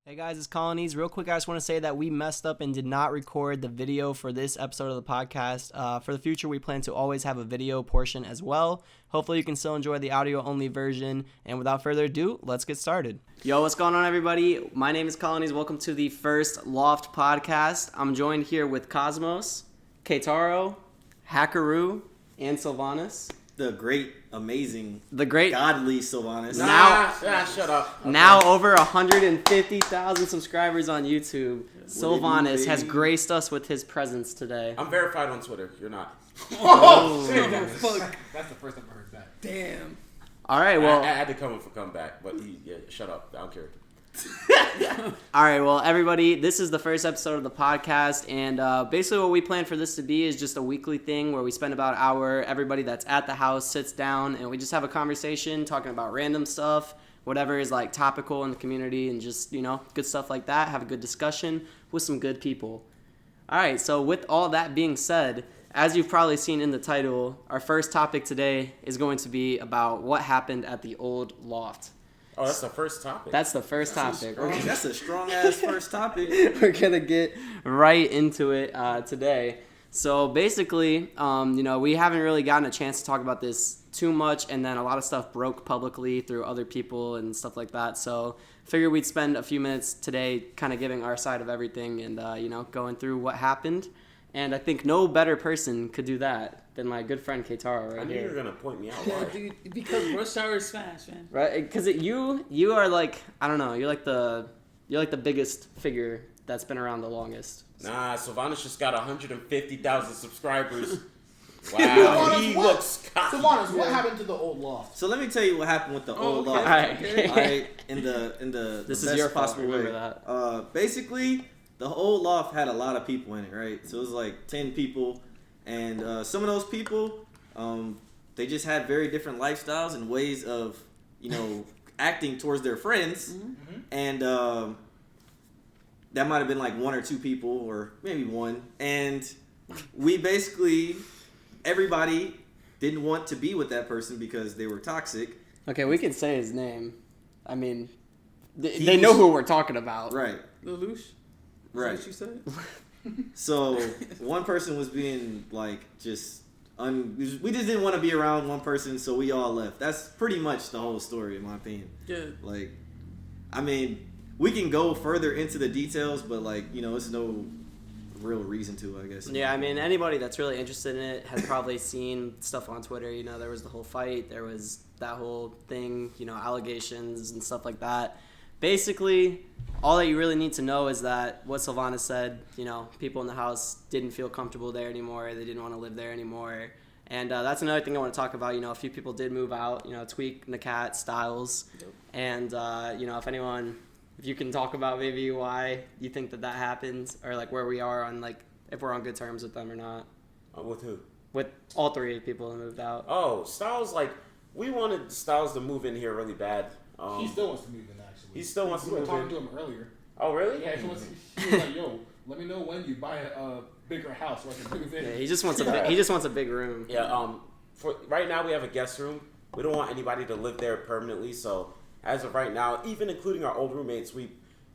Hey guys, it's Colinies. Real quick, I just want to say that we messed up and did not record the video for this episode of the podcast. For the future, we plan to always have a video portion as well. Hopefully, you can still enjoy the audio-only version. And without further ado, let's get started. Yo, what's going on, everybody? My name is Colinies. Welcome to the first LOFT Podcast. I'm joined here with Cosmos, Keitaro, Hackoru, and Cilvanis. The great, amazing, godly Cilvanis. Shut up. Okay. Now over 150,000 subscribers on YouTube. Cilvanis has graced us with his presence today. I'm verified on Twitter. You're not. Oh, fuck. That's the first time I heard that. Damn. All right, well. I had to come back, but shut up. I don't care. All right, well, everybody, this is the first episode of the podcast, and basically what we plan for this to be is just a weekly thing where we spend about an hour, everybody that's at the house sits down, and we just have a conversation talking about random stuff, whatever is like topical in the community, and just, good stuff like that, have a good discussion with some good people. All right, so with all that being said, as you've probably seen in the title, our first topic today is going to be about what happened at the old loft. Oh, that's the first topic. That's the first topic. That's a strong-ass first topic. We're going to get right into it today. So basically, we haven't really gotten a chance to talk about this too much, and then a lot of stuff broke publicly through other people and stuff like that. So figured we'd spend a few minutes today kind of giving our side of everything and, going through what happened. And I think no better person could do that than my good friend Keitaro right I knew here. you were going to point me out. Yeah, dude, because rush hour is fast, man. Right? Because you are like, I don't know, you're like the biggest figure that's been around the longest. Nah, Cilvanis just got 150,000 subscribers. Wow, he looks cocky. Cilvanis, what happened to the old loft? So let me tell you what happened with the old loft. All right. In the This the is your best fault. possible Remember way. that. Basically, the old loft had a lot of people in it, right? So it was like 10 people, and some of those people, they just had very different lifestyles and ways of, acting towards their friends, and that might have been like one or two people, or maybe one, and we basically, everybody didn't want to be with that person because they were toxic. Okay, we can say his name. I mean, they know who we're talking about. Right. Lelouch? Right. Is that what you said? So one person was being like we just didn't want to be around one person, so we all left. That's pretty much the whole story, in my opinion. Yeah. Like, I mean, we can go further into the details, but it's no real reason to, I guess. Yeah, I mean, anybody that's really interested in it has probably seen stuff on Twitter. There was the whole fight. There was that whole thing, allegations and stuff like that. Basically, all that you really need to know is that what Cilvanis said, people in the house didn't feel comfortable there anymore. They didn't want to live there anymore. And that's another thing I want to talk about. A few people did move out, Tweak, Nakat, Styles. Yep. And, if you can talk about maybe why you think that happened, or like where we are on if we're on good terms with them or not. With who? With all three people who moved out. Oh, Styles, we wanted Styles to move in here really bad. He still wants to move in, actually. He still wants to move in. We were talking to him earlier. Oh, really? Yeah, he was like, yo, let me know when you buy a bigger house so I can move in. Yeah, he just wants a big room. Yeah, for right now we have a guest room. We don't want anybody to live there permanently, so as of right now, even including our old roommates,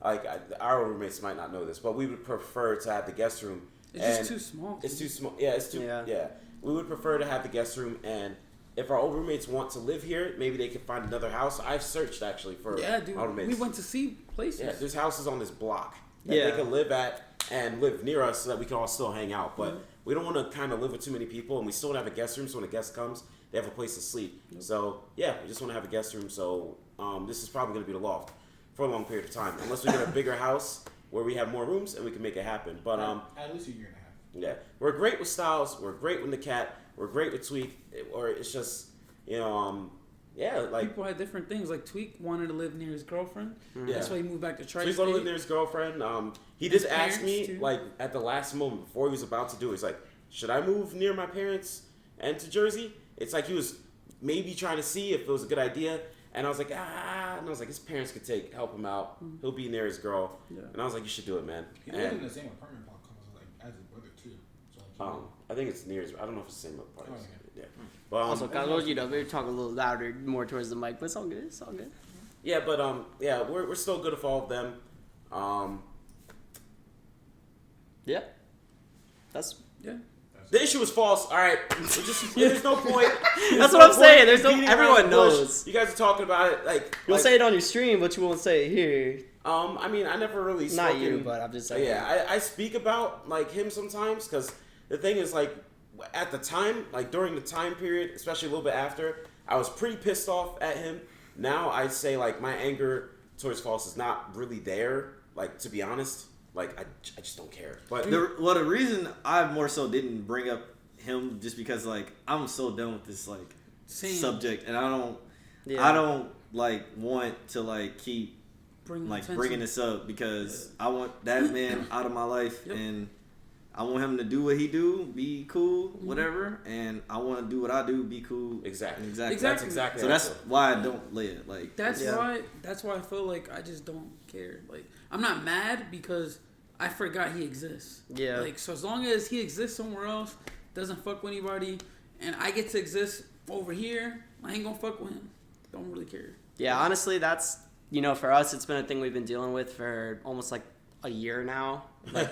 our old roommates might not know this, but we would prefer to have the guest room. It's just too small. It's too small. Yeah, it's too. Yeah. We would prefer to have the guest room, and if our old roommates want to live here, maybe they could find another house. I've searched actually for our roommates. We went to see places. Yeah, there's houses on this block that they can live at and live near us so that we can all still hang out. But we don't want to kind of live with too many people, and we still want to have a guest room so when a guest comes, they have a place to sleep. So, yeah, we just want to have a guest room. So, this is probably going to be the loft for a long period of time. Unless we get a bigger house where we have more rooms and we can make it happen. But at least a year and a half. Yeah. We're great with Styles. We're great with the cat. We're great with Tweak. Or it's just, people had different things. Like Tweak wanted to live near his girlfriend. Yeah. That's why he moved back to Tri-State. Tweak wanted to live near his girlfriend. He did ask me, too. At the last moment before he was about to do it, he's like, should I move near my parents and to Jersey? It's like he was maybe trying to see if it was a good idea. And I was like, and I was like, his parents could help him out. He'll be near his girl. Yeah. And I was like, you should do it, man. He lived in the same apartment block as his brother, too. So I think it's near his, I don't know if it's the same apartment. Oh, yeah. But, also, Carlos, maybe talk a little louder, more towards the mic, but it's all good. It's all good. Yeah, but we're still good with all of them. Yeah. That's The issue is false. All right, there's no point. That's what I'm saying. There's no. Everyone knows. You guys are talking about it like You'll say it on your stream, but you won't say it here. I mean, I never really Not you, but I'm just saying. Yeah, I speak about like him sometimes because the thing is like at the time, like during the time period, especially a little bit after, I was pretty pissed off at him. Now I say like my anger towards False is not really there. Like to be honest. Like, I just don't care. But the reason I more so didn't bring up him just because, like, I'm so done with this, like, subject. And I don't, like, want to, like, keep, bringing this up because I want that man out of my life. Yep. And I want him to do what he do, be cool, whatever. And I want to do what I do, be cool. Exactly. That's exactly. So that's why I don't lay it. Like, that's why I feel like I just don't care. Like, I'm not mad because I forgot he exists. Yeah. Like, so as long as he exists somewhere else, doesn't fuck with anybody, and I get to exist over here, I ain't gonna fuck with him. Don't really care. Yeah, honestly, that's, for us, it's been a thing we've been dealing with for almost like a year now. Like,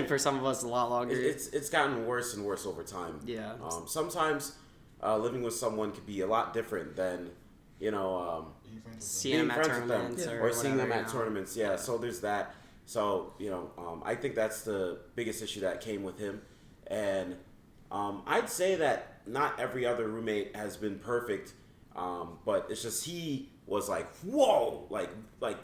for some of us, a lot longer. It's gotten worse and worse over time. Yeah. Sometimes living with someone could be a lot different than, seeing them at tournaments or seeing them at tournaments. Yeah, so there's that. So, I think that's the biggest issue that came with him. And I'd say that not every other roommate has been perfect, but it's just he was like, whoa! Like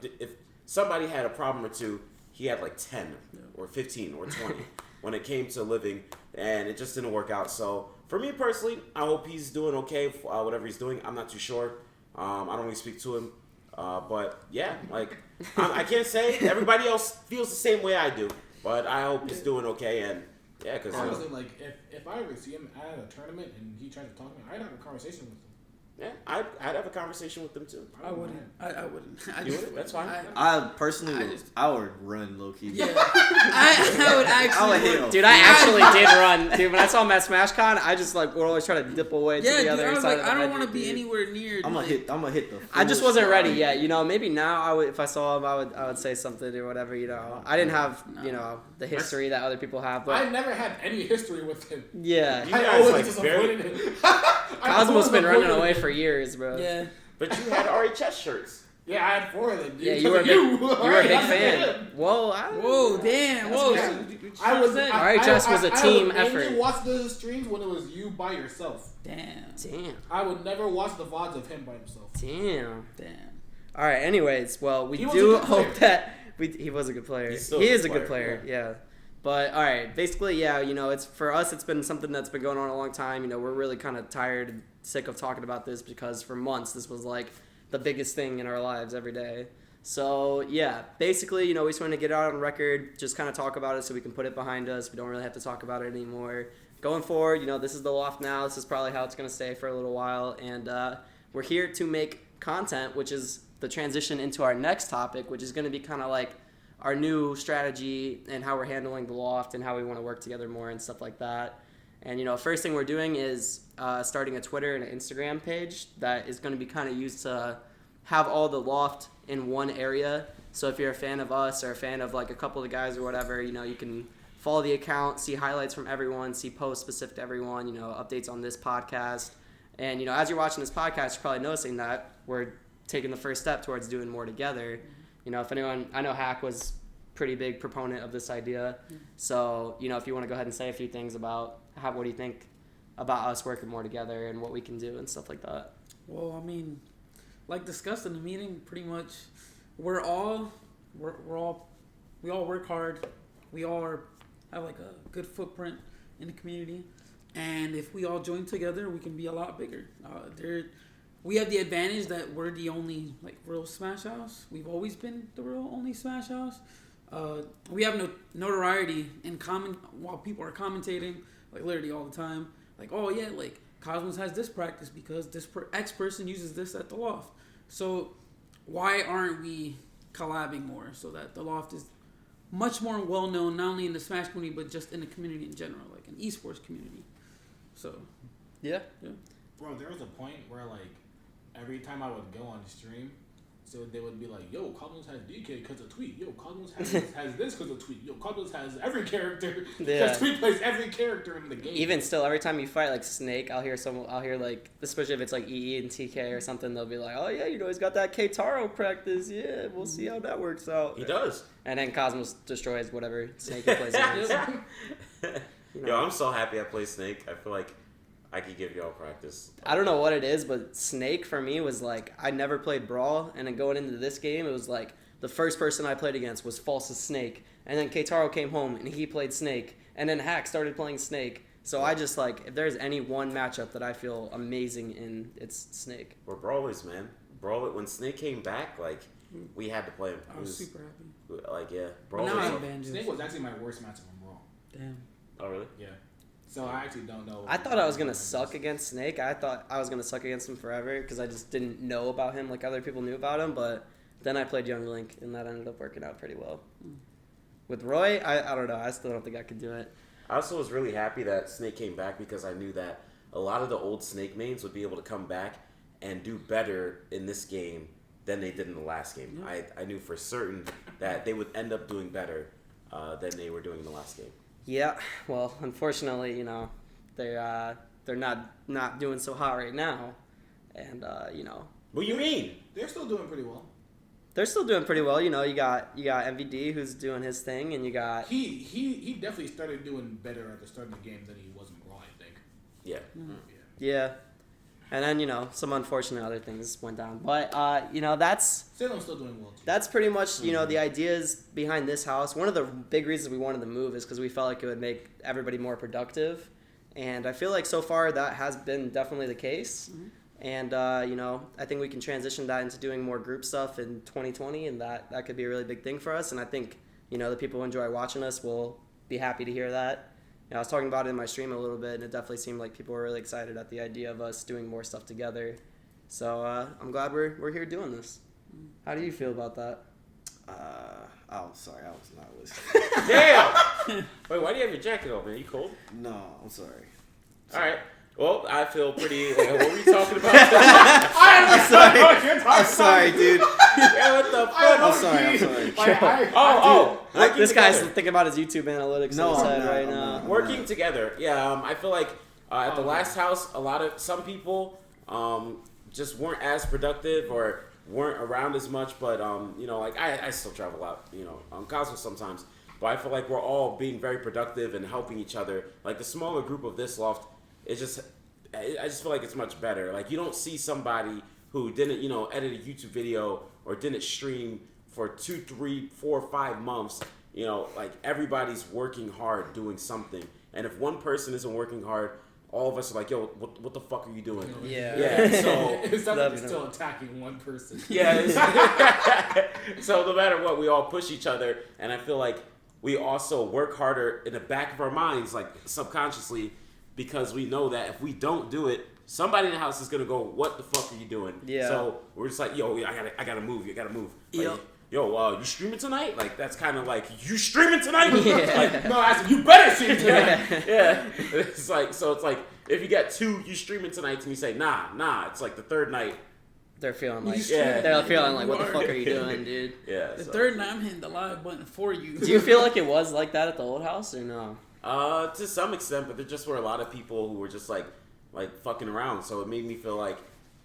if somebody had a problem or two, he had like 10 or 15 or 20 when it came to living, and it just didn't work out. So for me personally, I hope he's doing okay, whatever he's doing. I'm not too sure. I don't really speak to him. But yeah, like I can't say everybody else feels the same way I do, but I hope he's doing okay. And yeah, because honestly, like if I ever see him at a tournament and he tries to talk to me, I'd have a conversation with him. Yeah, I'd have a conversation with them too. I wouldn't. I wouldn't. You wouldn't? That's fine. I personally, I would run low key. Yeah, I would actually. Dude, I actually did run. Dude, when I saw him at SmashCon, I just would always try to dip away to the other side. I don't want to be anywhere near. I'm gonna hit the. I just wasn't ready yet. Maybe now I would. If I saw him, I would say something or whatever. I didn't have the history that other people have. But I never had any history with him. Yeah, I always just avoided him. Cosmo's been running away for years, bro. Yeah. But you had RHS shirts. Yeah, I had 4 of them. Dude. Yeah, you were a big fan. Whoa, damn. I was. RHS was a team effort. I only watched the streams when it was you by yourself. Damn. I would never watch the VODs of him by himself. Damn. All right. Anyways, well, we do hope that he was a good player. He is a good player. Yeah. But all right, basically, yeah, it's for us. It's been something that's been going on a long time. We're really kind of tired and sick of talking about this because for months this was like the biggest thing in our lives every day. So yeah, basically, we just want to get it out on record, just kind of talk about it so we can put it behind us. We don't really have to talk about it anymore. Going forward, this is the Loft now. This is probably how it's going to stay for a little while, and we're here to make content, which is the transition into our next topic, which is going to be kind of like our new strategy and how we're handling the Loft and how we want to work together more and stuff like that. And, first thing we're doing is starting a Twitter and an Instagram page that is going to be kind of used to have all the Loft in one area. So if you're a fan of us or a fan of like a couple of the guys or whatever, you can follow the account, see highlights from everyone, see posts specific to everyone, updates on this podcast. And, as you're watching this podcast, you're probably noticing that we're taking the first step towards doing more together. If anyone, I know Hack was pretty big proponent of this idea. So, if you want to go ahead and say a few things about what do you think about us working more together and what we can do and stuff like that. Well, I mean, like discussed in the meeting, pretty much we all work hard. We all have like a good footprint in the community. And if we all join together, we can be a lot bigger. We have the advantage that we're the only like real Smash House. We've always been the real only Smash House. We have no notoriety in common while people are commentating like literally all the time. Like, oh yeah, like Cosmos has this practice because this X person uses this at the Loft. So why aren't we collabing more so that the Loft is much more well known not only in the Smash community but just in the community in general, like an esports community. So yeah. Bro, there was a point where like every time I would go on the stream, So they would be like, yo, Colinies has DK because of Tweet. Yo, Colinies has this because of Tweet. Yo, Colinies has every character because Tweet plays every character in the game. Even still, every time you fight like Snake, I'll hear like, especially if it's like EE and TK or something, they'll be like, oh yeah, he's got that Keitaro practice. Yeah, we'll see how that works out. He does. And then Cosmos destroys whatever Snake he plays against. Yo, I'm so happy I play Snake. I feel like I could give y'all practice. I don't know what it is, but Snake for me was like, I never played Brawl, and then going into this game, it was like the first person I played against was False's Snake, and then Keitaro came home and he played Snake, and then Hack started playing Snake. So I just like, if there's any one matchup that I feel amazing in, it's Snake. We're brawlers, man. Brawler. When Snake came back, like we had to play him. I was super happy. Like yeah, But now brawlers. I'm banjo. Snake was actually my worst matchup in Brawl. Damn. Oh really? Yeah. So I actually don't know. I thought I was going to suck against Snake. I thought I was going to suck against him forever because I just didn't know about him like other people knew about him. But then I played Young Link, and that ended up working out pretty well. With Roy, I don't know. I still don't think I could do it. I also was really happy that Snake came back because I knew that a lot of the old Snake mains would be able to come back and do better in this game than they did in the last game. I knew for certain that they would end up doing better than they were doing in the last game. Yeah, well, unfortunately, you know, they're not doing so hot right now, and you know. What do you mean? They're still doing pretty well. They're still doing pretty well. You know, you got MVD who's doing his thing, and you got He definitely started doing better at the start of the game than he was in Raw, I think. Yeah. yeah, and then you know some unfortunate other things went down, but you know that's. Salem's still doing well too. That's pretty much, you know, the ideas behind this house. One of the big reasons we wanted to move is because we felt like it would make everybody more productive. And I feel like so far that has been definitely the case. Mm-hmm. And, you know, I think we can transition that into doing more group stuff in 2020, and that could be a really big thing for us. And I think, you know, the people who enjoy watching us will be happy to hear that. You know, I was talking about it in my stream a little bit, and it definitely seemed like people were really excited at the idea of us doing more stuff together. So I'm glad we're here doing this. How do you feel about that? Oh, sorry, I was not listening. Damn! Wait, why do you have your jacket on, man? You cold? No, I'm sorry. All right. Well, I feel pretty. Like, what were you talking about? I'm sorry, dude. Yeah, what the fuck? I'm sorry. Like, this guy's together. thinking about his YouTube analytics No, in his I'm head not, right I'm now. not. Working together. Yeah, I feel like at the last house, some people just weren't as productive or weren't around as much. But you know, like I still travel out. You know, on Cosmos sometimes. But I feel like we're all being very productive and helping each other. Like the smaller group of this loft, I just feel like it's much better. Like you don't see somebody who didn't, you know, edit a YouTube video or didn't stream for 2, 3, 4, 5 months. You know, like everybody's working hard doing something. And if one person isn't working hard, all of us are like, yo, what the fuck are you doing? Yeah. So It's not like you're still attacking one person. yeah. So no matter what, we all push each other, and I feel like we also work harder in the back of our minds, like subconsciously, because we know that if we don't do it, somebody in the house is gonna go, "What the fuck are you doing?" Yeah. So we're just like, "Yo, I gotta move. You gotta move." Like, Yep. Yo, you streaming tonight? Like that's kind of like you streaming tonight? Yeah. Like, no, I said you better stream tonight. Yeah. It's like if you got 2, you streaming tonight, and you say nah. It's like the third night. They're feeling like, Yeah. they're feeling like, what the fuck are you doing, dude? Yeah. The so. third night I'm hitting the live button for you. Do you feel like it was like that at the old house or no? To some extent, but there just were a lot of people who were just like fucking around. So it made me feel like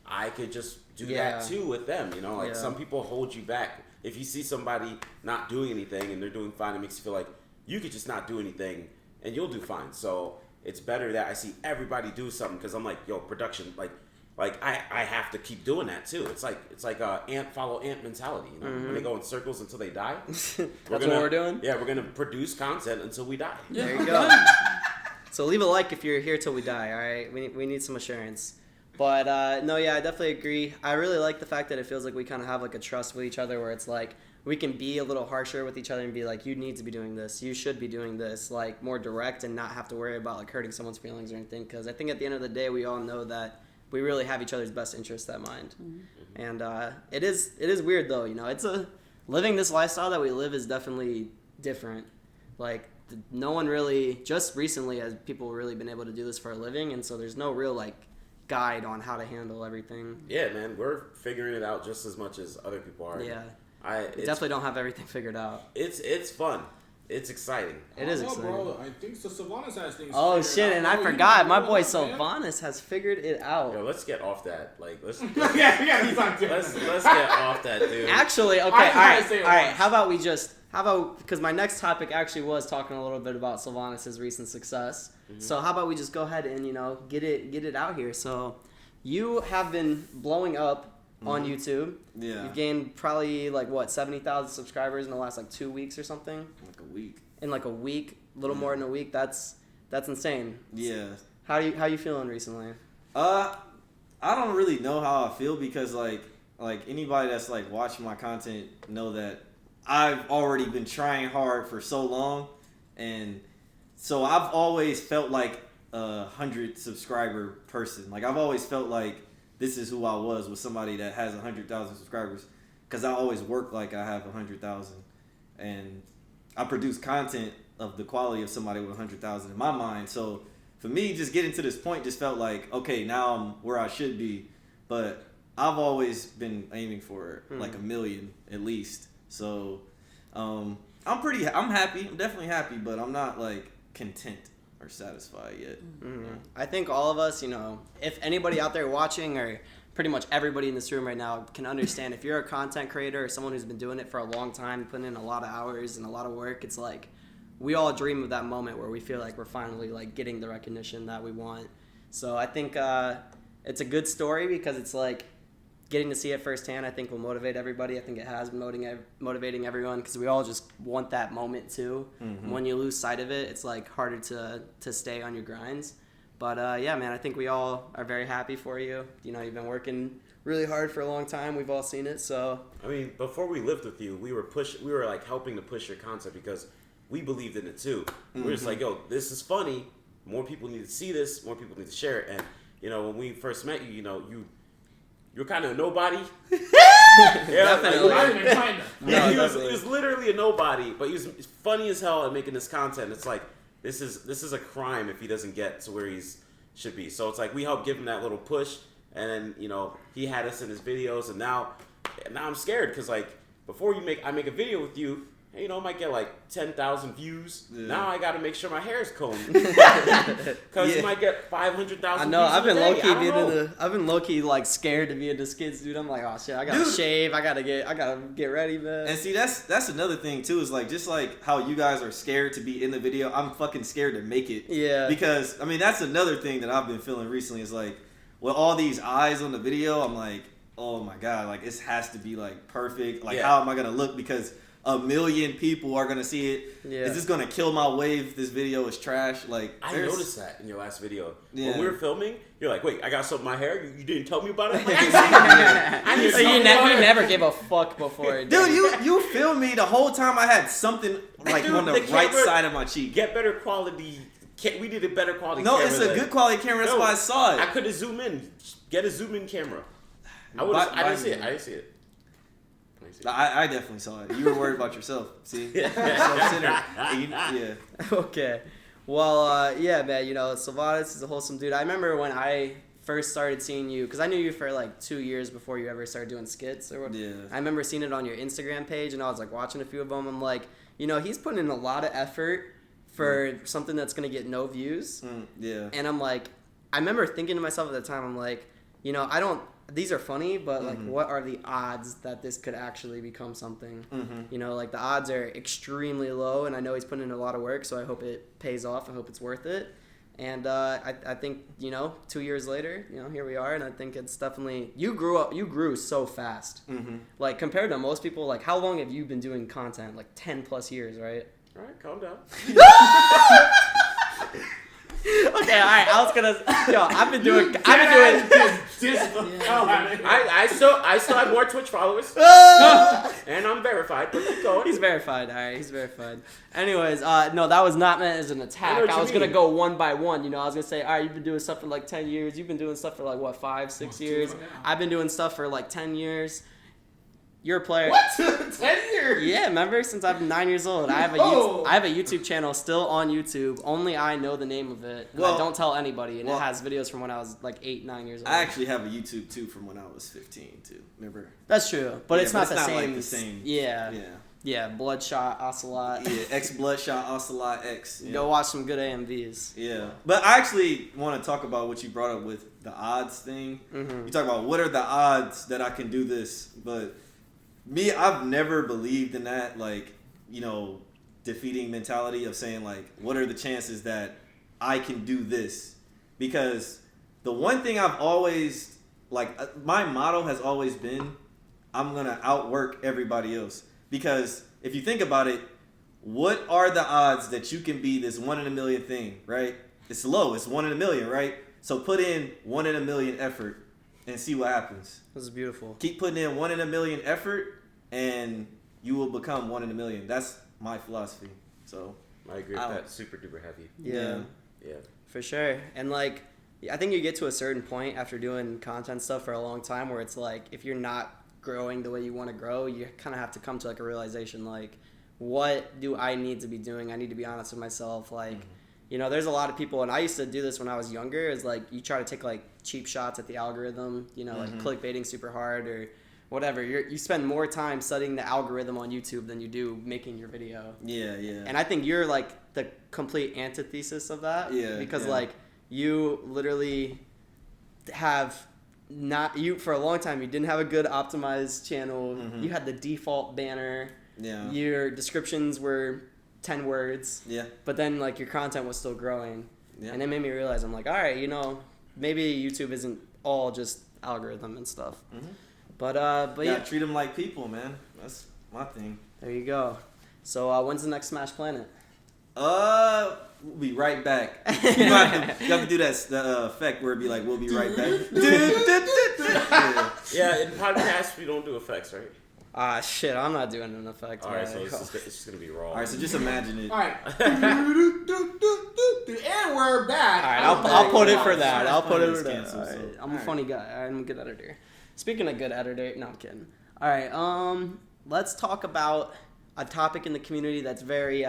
I could just do Yeah. that too with them. You know, like Yeah. some people hold you back. If you see somebody not doing anything and they're doing fine, it makes you feel like you could just not do anything and you'll do fine. So it's better that I see everybody do something because I'm like, yo, production, like I have to keep doing that too. It's like ant follow ant mentality. You know, when they go in circles until they die. That's what we're doing? Yeah, we're gonna produce content until we die. Yeah. There you go. So leave a like if you're here till we die, all right? We need some assurance. But no, yeah, I definitely agree. I really like the fact that it feels like we kind of have like a trust with each other where it's like we can be a little harsher with each other and be like, you need to be doing this. You should be doing this. Like more direct and not have to worry about like hurting someone's feelings or anything. Because I think at the end of the day, we all know that we really have each other's best interests at mind. Mm-hmm. And it is weird though, you know, living this lifestyle that we live is definitely different. Like no one really, just recently has people really been able to do this for a living. And so there's no real like guide on how to handle everything. Yeah, man, we're figuring it out just as much as other people are. Yeah. We definitely don't have everything figured out. It's fun. It's exciting. It is exciting. Bro, I think so. Cilvanis has things. Oh shit! out. And I forgot, my boy Cilvanis has figured it out. Yo, let's get off that. Like, let's yeah, let's get off that, dude. Actually, okay, all right. How about because my next topic actually was talking a little bit about Cilvanis' recent success. Mm-hmm. So how about we just go ahead and get it out here. So you have been blowing up on YouTube. Yeah. You've gained probably 70,000 subscribers in the last 2 weeks or something. Like a week. In a week, a little more than a week. That's insane. Yeah. How you feeling recently? I don't really know how I feel because anybody that's watching my content know that I've already been trying hard for so long, and so I've always felt like a 100 subscriber person. I've always felt like this is who I was with somebody that has 100,000 subscribers, because I always work like I have 100,000, and I produce content of the quality of somebody with 100,000 in my mind. So for me, just getting to this point just felt like, okay, now I'm where I should be, but I've always been aiming for a million at least. So I'm happy. I'm definitely happy, but I'm not content or satisfied yet. Mm-hmm. Yeah. I think all of us, if anybody out there watching, or pretty much everybody in this room right now can understand, if you're a content creator or someone who's been doing it for a long time, putting in a lot of hours and a lot of work, it's we all dream of that moment where we feel like we're finally getting the recognition that we want. So I think it's a good story because it's getting to see it firsthand, I think, will motivate everybody. I think it has been motivating everyone because we all just want that moment too. Mm-hmm. When you lose sight of it, it's harder to stay on your grinds. But yeah, man, I think we all are very happy for you. You've been working really hard for a long time. We've all seen it. So I mean, before we lived with you, we were helping to push your content because we believed in it too. Mm-hmm. We were just yo, this is funny. More people need to see this. More people need to share it. And when we first met you, you're kind of a nobody. Yeah, definitely. He was literally a nobody, but he was funny as hell at making this content. It's this is a crime if he doesn't get to where he should be. So it's we helped give him that little push, and then he had us in his videos, and now I'm scared because before I make a video with you. I might get 10,000 views. Yeah. Now I got to make sure my hair is combed because you might get 500,000. I know. I've been low key scared to be into skits, dude. I'm oh shit, I gotta shave. I gotta get ready, man. And see, that's another thing too. Is just how you guys are scared to be in the video. I'm fucking scared to make it. Yeah. Because that's another thing that I've been feeling recently. Is with all these eyes on the video, I'm oh my god, it has to be perfect. How am I gonna look? Because 1 million people are gonna see it. Yeah. Is this gonna kill my wave if this video is trash? I noticed that in your last video. Yeah. When we were filming, you're wait, I got something in my hair. You didn't tell me about it? You never gave a fuck before. Dude, you filmed me the whole time I had something on the right side of my cheek. Get better quality. We did a better quality camera. No, it's a good quality camera. That's why I saw it. I could have zoomed in. Get a zoom in camera. I didn't see it. I definitely saw it. You were worried about yourself. See? Yeah. Okay. Well, yeah, man. Cilvanis is a wholesome dude. I remember when I first started seeing you, because I knew you for 2 years before you ever started doing skits. Yeah. I remember seeing it on your Instagram page, and I was watching a few of them. I'm he's putting in a lot of effort for something that's gonna get no views. Yeah. And I'm I remember thinking to myself at the time, I'm I don't. These are funny, but what are the odds that this could actually become something? Mm-hmm. The odds are extremely low, and I know he's putting in a lot of work, so I hope it pays off. I hope it's worth it. And I think 2 years later, here we are, and I think it's definitely you grew so fast. Mm-hmm. Compared to most people, how long have you been doing content? 10+ years, right? All right, calm down. Okay, all right. I've been doing. I still have more Twitch followers, and I'm verified. But keep going. He's verified. All right, he's verified. Anyways, no, that was not meant as an attack. I was gonna go one by one. I was gonna say, all right, you've been doing stuff for 10 years. You've been doing stuff for 5, 6 years. I've been doing stuff for 10 years. you're a player. What? 10 years? Yeah, remember? Since I'm 9 years old, I have a YouTube channel still on YouTube. Only I know the name of it. I don't tell anybody, and it has videos from when I was like 8, 9 years old. I actually have a YouTube too from when I was 15 too. Remember? That's true, but it's not the same. Like the same. Yeah. Yeah, Bloodshot Ocelot. Yeah, X Bloodshot Ocelot X. Yeah. Go watch some good AMVs. Yeah, but I actually want to talk about what you brought up with the odds thing. You talk about what are the odds that I can do this, but me, I've never believed in that, like, you know, defeating mentality of saying, like, what are the chances that I can do this? Because the one thing I've always, like, my motto has always been, I'm going to outwork everybody else. Because if you think about it, what are the odds that you can be this 1 in a million thing, right? It's low. It's 1 in a million, right? So put in 1 in a million effort and see what happens. This is beautiful. Keep putting in 1 in a million effort, and you will become 1 in a million. That's my philosophy. So I agree with that. Super duper heavy. Yeah, for sure. And like, I think you get to a certain point after doing content stuff for a long time where it's like, if you're not growing the way you want to grow, you kind of have to come to like a realization, like, what do I need to be doing? I need to be honest with myself. Like, you know, there's a lot of people, and I used to do this when I was younger, is like, you try to take like cheap shots at the algorithm, you know, like clickbaiting super hard or whatever. You spend more time studying the algorithm on YouTube than you do making your video. Yeah. And I think you're like the complete antithesis of that. Yeah. Because like, you literally have for a long time, you didn't have a good optimized channel. You had the default banner. Yeah. Your descriptions were 10 words. Yeah. But then like your content was still growing. Yeah. And it made me realize, I'm like, all right, you know, maybe YouTube isn't all just algorithm and stuff. But yeah, treat them like people, man. That's my thing. There you go. So when's the next Smash Planet? We'll be right back. You have to do that the effect where it'd be like, we'll be right back. Yeah, in podcasts we don't do effects, right? Shit, I'm not doing an effect. All right, so it's just gonna be raw. All right, so just imagine it. All right. And we're back. All right, I'll put it for that. I'll put it for that. Canceled, All right. so. I'm a funny guy. I'm a good editor. Speaking of good editor, no, I'm kidding. All right, let's talk about a topic in the community that's very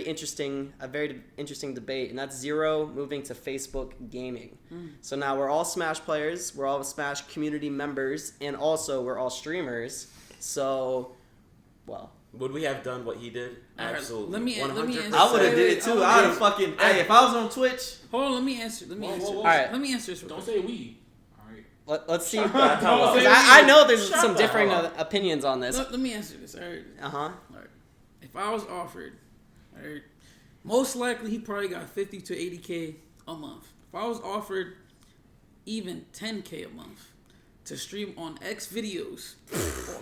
interesting, a very interesting debate, and that's Zero moving to Facebook gaming. So now we're all Smash players, we're all Smash community members, and also we're all streamers. So, well, would we have done what he did? Absolutely. Let me answer. I would have did it too. I would have fucking. Hey, if I was on Twitch. Hold on, let me answer. All right. Let me answer this. Don't say we. All right. Let's see. Don't say I know there's Shut some the differing hell up. opinions on this. Let me answer this. All right. All right. If I was offered, all right, most likely he probably got 50 to 80K a month. If I was offered even 10K a month to stream on X videos,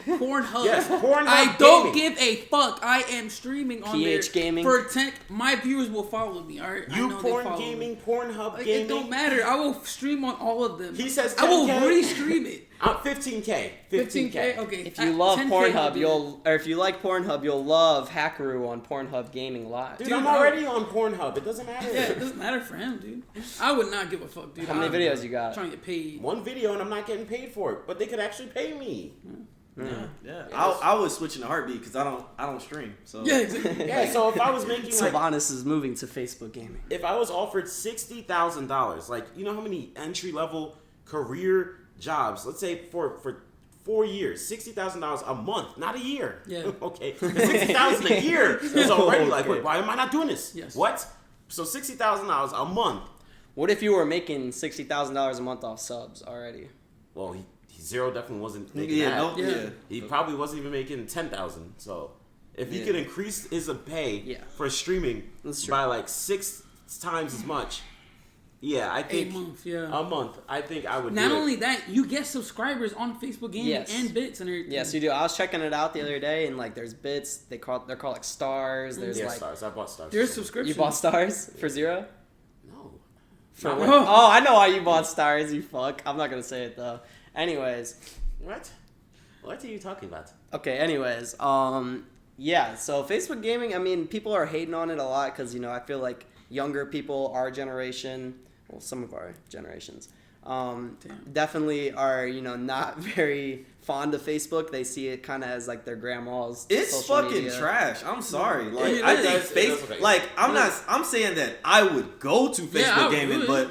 Pornhub. Yes, Pornhub I don't gaming. give a fuck. I am streaming on PH there gaming. for 10. My viewers will follow me. All right. I You know they porn follow gaming, me. Pornhub Like, gaming. it don't matter. I will stream on all of them. He says I will 10K. restream it. 15K. 15K. Okay. If you love 10K, Pornhub, if you like Pornhub, you'll love Hackoru on Pornhub Gaming Live. Dude, I'm already on Pornhub. It doesn't matter. Yeah, it doesn't matter for him, dude. I would not give a fuck, dude. How many videos you got? Trying to get paid. One video and I'm not getting paid for it, but they could actually pay me. Yeah. I would switch in a heartbeat because I don't stream. So Yeah, exactly. Yeah, so if I was making like, Cilvanis is moving to Facebook Gaming. if I was offered $60,000, like, you know how many entry level career jobs, let's say for 4 years, $60,000 a month, not a year. Yeah. Okay, $60,000 a year is already like, wait, why am I not doing this? Yes. What? So $60,000 a month. What if you were making $60,000 a month off subs already? Well, Zero definitely wasn't making yeah, that. no, yeah. He probably wasn't even making 10,000. So if he Yeah. could increase his pay for streaming That's true. by like 6 times as much, yeah, I think A month, yeah. a month. I think I would. Not do only it. that, you get subscribers on Facebook Gaming Yes. and bits and everything. Yes, you do. I was checking it out the other day, and like, there's bits. They're called like stars. There's Yeah, like stars. I bought stars. There's too. subscriptions. you bought stars for Zero. No. For Not what? what? Oh, I know why you bought stars. You fuck. I'm not gonna say it though. Anyways, What? What are you talking about? okay. Anyways, yeah. So Facebook Gaming. I mean, people are hating on it a lot because, you know, I feel like younger people, our generation, well, some of our generations, definitely are, not very fond of Facebook. They see it kind of as like their grandma's. It's fucking media. trash. I'm sorry. Like It I is. think Facebook. Like I'm saying that I would go to Facebook gaming, would. but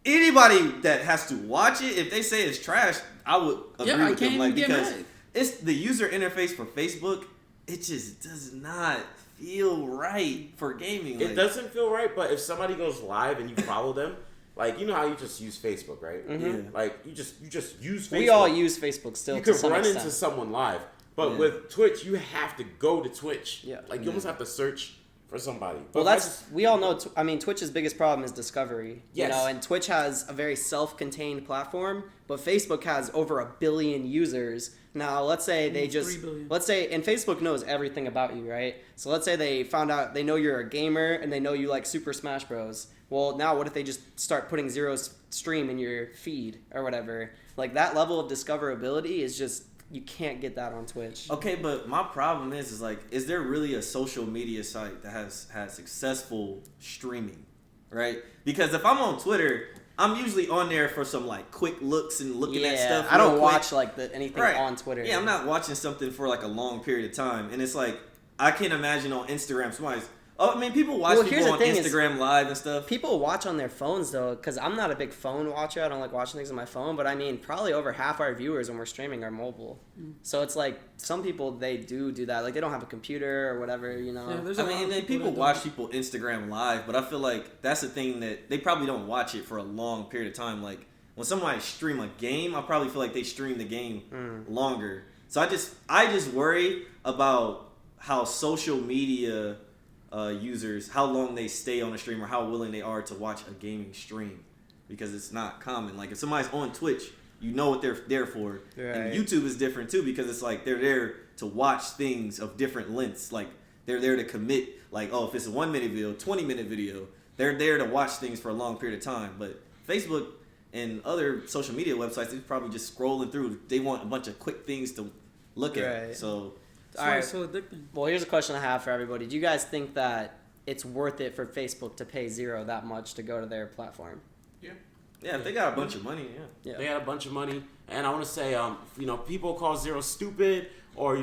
anybody that has to watch it, if they say it's trash, I would agree with them. Like because it's the user interface for Facebook. It just does not feel right for gaming. It doesn't feel right, but if somebody goes live and you follow them, like you know how you just use Facebook, right? Mm-hmm. Yeah. Like you just use Facebook. We all use Facebook still. You to could some run extent. into someone live, but with Twitch, you have to go to Twitch. Yeah. Like you almost have to search for somebody. Well, But we all know. Twitch's biggest problem is discovery. Yes. And Twitch has a very self-contained platform, but Facebook has over 1 billion users. Now, let's say they just, 3 billion. let's say, and Facebook knows everything about you, right? So let's say they found out, they know you're a gamer and they know you like Super Smash Bros. Well, now what if they just start putting Zero's stream in your feed or whatever? Like that level of discoverability is just, you can't get that on Twitch. Okay, but my problem is like, is there really a social media site that has successful streaming, right? Because if I'm on Twitter, I'm usually on there for some like quick looks and looking at stuff. I don't real quick. watch like anything on Twitter. Yeah, I'm not watching something for like a long period of time, and it's like I can't imagine on Instagram somebody's. Oh, I mean, people watch people on Instagram Live and stuff. People watch on their phones, though, because I'm not a big phone watcher. I don't like watching things on my phone. But, I mean, probably over half our viewers when we're streaming are mobile. So it's like some people, they do that. Like, they don't have a computer or whatever, Yeah, I mean, and people watch people Instagram Live, but I feel like that's the thing that they probably don't watch it for a long period of time. Like, when somebody stream a game, I probably feel like they stream the game longer. So I just worry about how social media... users, how long they stay on a stream or how willing they are to watch a gaming stream, because it's not common. Like if somebody's on Twitch, you know what they're there for. Right. And YouTube is different too, because it's like they're there to watch things of different lengths. Like they're there to commit. Like, oh, if it's a 1 minute video, 20-minute video, they're there to watch things for a long period of time. But Facebook and other social media websites, they're probably just scrolling through. They want a bunch of quick things to look at. So All right. So addicting. Well, here's a question I have for everybody. Do you guys think that it's worth it for Facebook to pay Zero that much to go to their platform? Yeah, if they got a bunch of money, They got a bunch of money, and I want to say, people call Zero stupid, or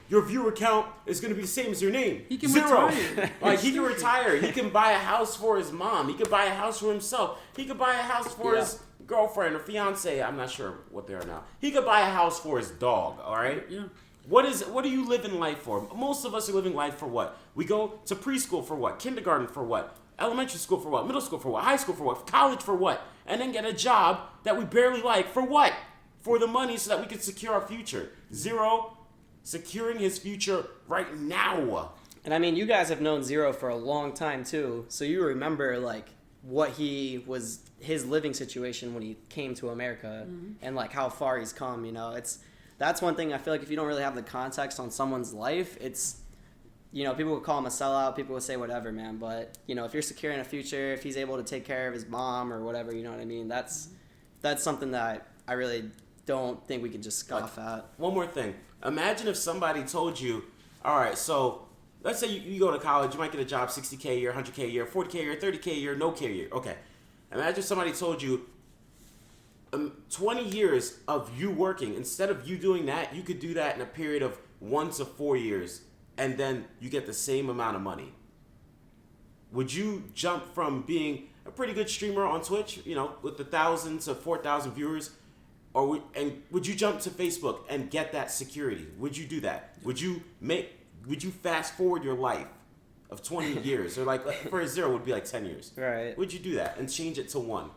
your viewer count is going to be the same as your name. He can Zero. retire. Like he can retire. He can buy a house for his mom. He could buy a house for himself. He could buy a house for his girlfriend or fiance. I'm not sure what they are now. He could buy a house for his dog. All right. Yeah. What are you living life for? Most of us are living life for what? We go to preschool for what? Kindergarten for what? Elementary school for what? Middle school for what? High school for what? College for what? And then get a job that we barely like for what? For the money so that we can secure our future. Zero, securing his future right now. And I mean, you guys have known Zero for a long time too, so you remember like what his living situation when he came to America, and like how far he's come. That's one thing I feel like if you don't really have the context on someone's life, it's, people would call him a sellout, people would say whatever, man. But, if you're securing a future, if he's able to take care of his mom or whatever, you know what I mean? That's something that I really don't think we can just scoff at. One more thing. Imagine if somebody told you, all right, so let's say you go to college, you might get a job, $60K a year, $100K a year, $40K a year, $30K a year, no K a year. Okay. Imagine if somebody told you, 20 years of you working, instead of you doing that, you could do that in a period of 1 to 4 years, and then you get the same amount of money. Would you jump from being a pretty good streamer on Twitch, with 1,000 to 4,000 viewers, would you jump to Facebook and get that security? Would you do that? Would you fast forward your life of 20 years, or like for a Zero would be like 10 years? Right. Would you do that and change it to 1?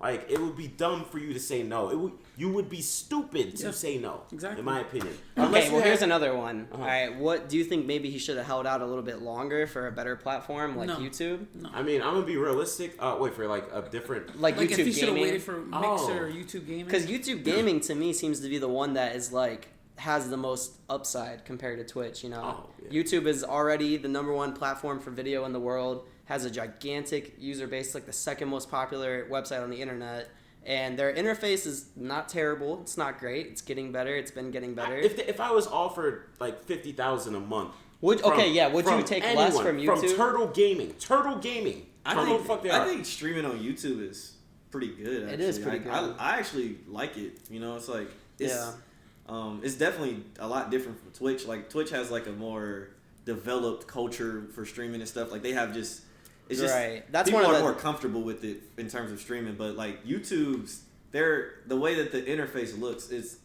Like, it would be dumb for you to say no. You would be stupid to say no. Exactly. In my opinion. Okay, well, here's another one. All right, what do you think maybe he should have held out a little bit longer for a better platform like YouTube? No. I mean, I'm going to be realistic. Wait, for like a different... Like YouTube if he should have gaming? waited for Mixer or YouTube gaming? Because YouTube gaming, to me, seems to be the one that is like... has the most upside compared to Twitch, YouTube is already the #1 platform for video in the world, has a gigantic user base, like the second most popular website on the internet, and their interface is not terrible. It's not great. It's getting better. It's been getting better. If I was offered like $50,000 a month, would you take less from YouTube? From Turtle Gaming. I think streaming on YouTube is pretty good. Actually. It is pretty good. I actually like it. You know, it's like it's definitely a lot different from Twitch. Like Twitch has like a more developed culture for streaming and stuff. Like they have just it's just That's people one of are more comfortable with it in terms of streaming. But like YouTube's, the way that the interface looks is,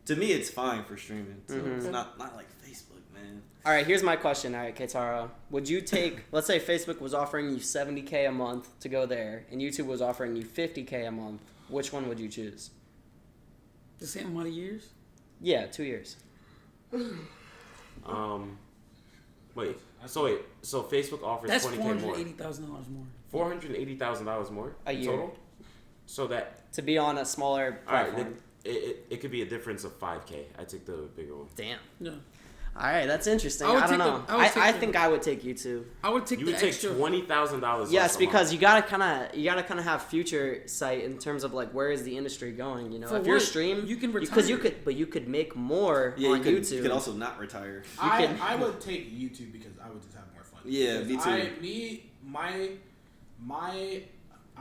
to me, it's fine for streaming. So it's not like Facebook, man. All right, here's my question. All right, Keitaro, would you take? Let's say Facebook was offering you $70K a month to go there, and YouTube was offering you $50K a month. Which one would you choose? The same amount of years? Yeah, 2 years. So Facebook offers That's $20K more. $480,000 more. $480,000 more A year. total. So that To be on a smaller platform. all right, it could be a difference of $5K. I take the bigger one. Damn. Yeah. All right, that's interesting. I would I don't take know. the- I think I would take YouTube. I would take You the would take extra. $20,000. Yes, less a because month. you gotta kind of have future sight in terms of like where is the industry going. You know, For if you're what? stream, You can because retire. you could make more Yeah, on YouTube. You could also not retire. I would take YouTube because I would just have more fun. Yeah, Because me too. My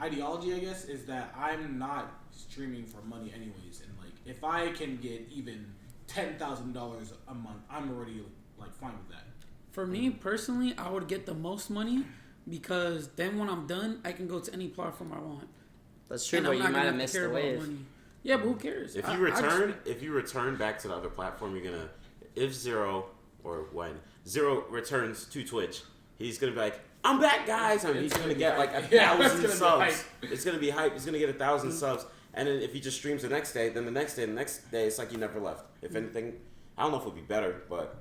ideology, I guess, is that I'm not streaming for money anyways, and like if I can get even $10,000 a month, I'm already like fine with that. For me personally, I would get the most money because then when I'm done, I can go to any platform I want. That's true, And but I'm you not might gonna have to missed care the about wave. money. Yeah, but who cares? If I you return back to the other platform, you're gonna if when Zero returns to Twitch, he's gonna be like, "I'm back, guys!" And he's gonna get like 1,000 subs. It's gonna be hype. He's gonna get 1,000 subs. And then if he just streams the next day, then the next day, it's like he never left. If anything, I don't know if it would be better, but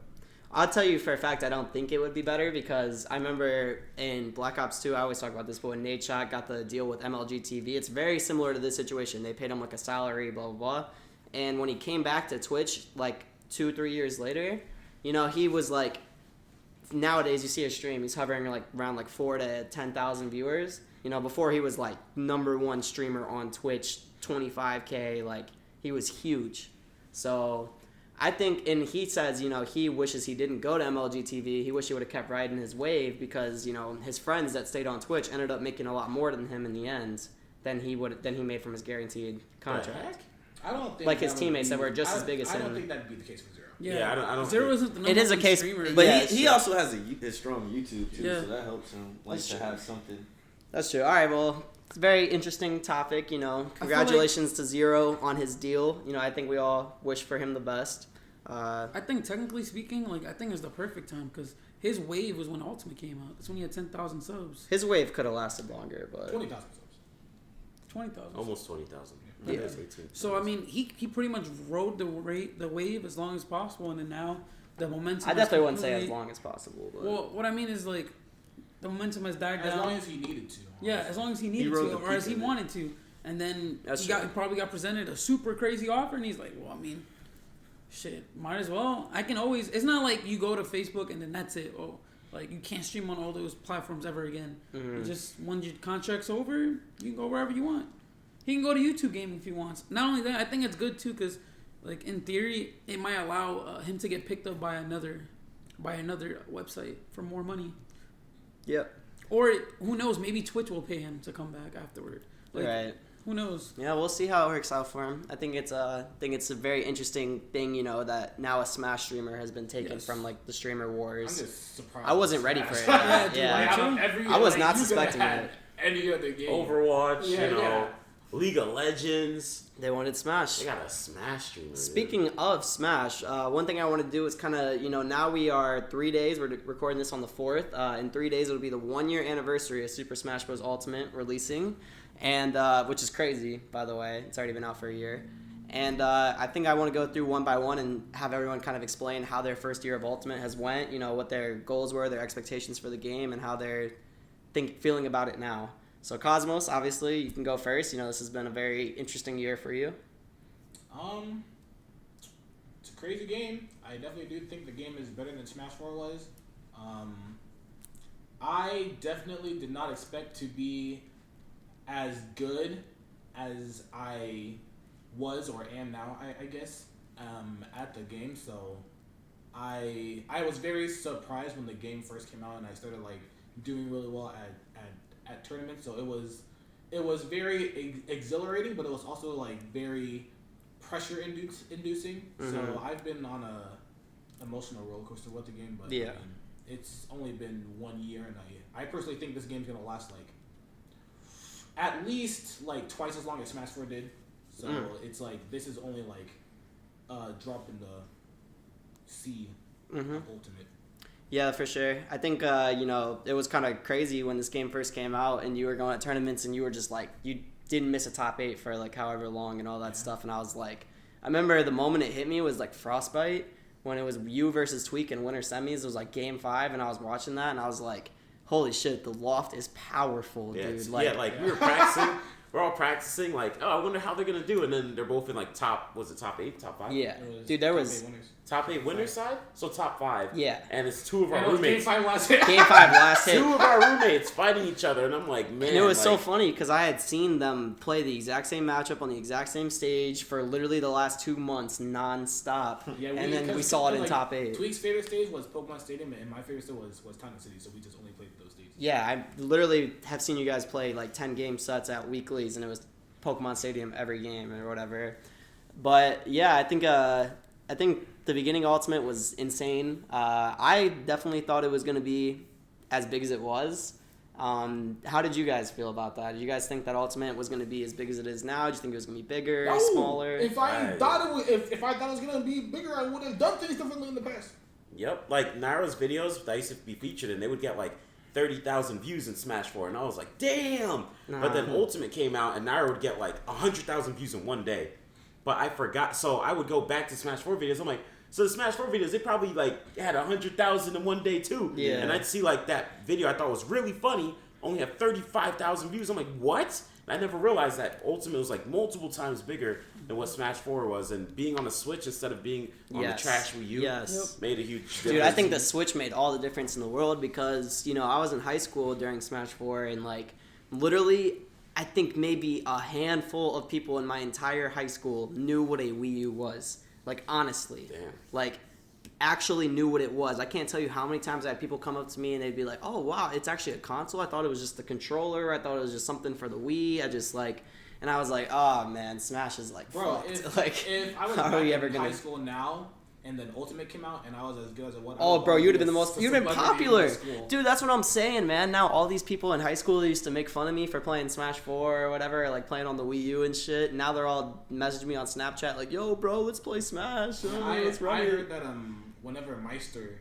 I'll tell you for a fact I don't think it would be better because I remember in Black Ops 2, I always talk about this, but when Nate Shot got the deal with MLG TV, it's very similar to this situation. They paid him like a salary, blah, blah, blah. And when he came back to Twitch like 2-3 years later, you know, he was like, nowadays you see a stream, he's hovering like around like 4,000 to 10,000 viewers. You know, before he was like #1 streamer on Twitch, 25K, like he was huge. So I think, and he says, you know, he wishes he didn't go to MLG TV. He wish he would have kept riding his wave because, you know, his friends that stayed on Twitch ended up making a lot more than him in the end than he made from his guaranteed contract. I don't think Like his teammates that were just as big as I don't him. think that'd be the case for Zero. Yeah, I don't Zero think- isn't the number It is a one case- streamer. But Yeah, he also has a strong YouTube too, Yeah. so that helps him like That's to true. have something. That's true. All right, well, it's a very interesting topic, you know. Congratulations to Zero on his deal. You know, I think we all wish for him the best. I think technically speaking, like I think it's the perfect time because his wave was when Ultimate came out. That's when he had 10,000 subs. His wave could have lasted longer, but 20,000 subs. 20,000. almost 20,000. Yeah. That's 18. So I mean, he pretty much rode the wave as long as possible, and then now the momentum. I is definitely wouldn't say as completely- long as possible. But Well, what I mean is like the momentum has died As down. long as he needed to. Yeah, as long as he needed rode to, the or as peak he of it. wanted to, and then That's he true. probably got presented a super crazy offer, and he's like, well, I mean, shit, might as well. I can always. It's not like you go to Facebook and then that's it. Oh, like you can't stream on all those platforms ever again. Mhm. You just when your contract's over, you can go wherever you want. He can go to YouTube Gaming if he wants. Not only that, I think it's good too because, like in theory, it might allow him to get picked up by another website for more money. Yep. Or who knows? Maybe Twitch will pay him to come back afterward. Like, Right. Who knows? Yeah, we'll see how it works out for him. I think it's a very interesting thing, you know, that now a Smash streamer has been taken Yes. from like the streamer I'm wars. just surprised. I wasn't ready for it. Yeah, dude, Yeah. like, Like, out of every, I was like, not you could've suspecting had it. Any other game. Overwatch, Yeah, you know, yeah. League of Legends. They wanted Smash. They got a Smash streamer. dude. Speaking of Smash, one thing I want to do is kind of, you know, now we are 3 days, we're recording this on the 4th, in 3 days it'll be the 1-year anniversary of Super Smash Bros. Ultimate releasing, and which is crazy, by the way, it's already been out for a year, and I think I want to go through one by one and have everyone kind of explain how their first year of Ultimate has went, you know, what their goals were, their expectations for the game, and how they're feeling about it now. So Cosmos, obviously, you can go first. You know, this has been a very interesting year for you. It's a crazy game. I definitely do think the game is better than Smash 4 was. I definitely did not expect to be as good as I was or am now, I guess, at the game. So I was very surprised when the game first came out and I started like doing really well at tournaments. So it was it was very exhilarating, but it was also like very pressure inducing. So I've been on a emotional roller coaster with the game, but Yeah. I mean, it's only been 1 year, and I personally think this game's gonna last like at least like twice as long as Smash 4 did. So it's like this is only like a drop in the sea of Ultimate. Yeah, for sure. I think, it was kind of crazy when this game first came out and you were going to tournaments and you were just like, you didn't miss a top 8 for like however long and all that stuff. And I was like, I remember the moment it hit me was like Frostbite when it was you versus Tweak in winter semis. It was like game 5 and I was watching that and I was like, holy shit, the Loft is powerful, dude. Like we were practicing. We're all practicing, like, oh, I wonder how they're going to do. And then they're both in, like, top 8, top 5? Yeah. Dude, there was... Top 8 winners side? So top 5. Yeah. And it's 2 of our roommates. Game 5 last hit. Game 5 last hit. 2 of our roommates fighting each other. And I'm like, man. And it was so funny because I had seen them play the exact same matchup on the exact same stage for literally the last 2 months nonstop. Yeah, and then we saw it in top 8. Tweak's favorite stage was Pokemon Stadium, and my favorite stage was Town City, so we just only played those stages. Yeah, I literally have seen you guys play like 10 game sets at weeklies, and it was Pokemon Stadium every game or whatever. But yeah, I think the beginning of Ultimate was insane. I definitely thought it was going to be as big as it was. How did you guys feel about that? Did you guys think that Ultimate was going to be as big as it is now? Did you think it was going to be bigger, smaller? If I thought it was going to be bigger, I would have done things differently in the past. Yep, like Naira's videos that I used to be featured in, they would get like 30,000 views in Smash 4, and I was like, damn! But then Ultimate came out, and Naira would get like 100,000 views in one day. But I forgot, so I would go back to Smash 4 videos. I'm like, so the Smash 4 videos, they probably like had 100,000 in one day too. Yeah. And I'd see like that video I thought was really funny, only had 35,000 views. I'm like, what? And I never realized that Ultimate was like multiple times bigger than what Smash 4 was, and being on the Switch instead of being on the trash Wii U made a huge difference. Dude, I think the Switch made all the difference in the world because, I was in high school during Smash 4 and like literally I think maybe a handful of people in my entire high school knew what a Wii U was. Like, honestly. Damn. Like, actually knew what it was. I can't tell you how many times I had people come up to me and they'd be like, oh, wow, it's actually a console? I thought it was just the controller. I thought it was just something for the Wii. And I was like, oh, man, Smash is like, bro, fucked. If I was back in high school now and then Ultimate came out and I was as good as I was. Oh, bro, you'd have been you'd have been popular. Dude, that's what I'm saying, man. Now all these people in high school that used to make fun of me for playing Smash 4 or whatever, like playing on the Wii U and shit, now they're all messaging me on Snapchat like, yo, bro, let's play Smash. I heard that whenever Meister,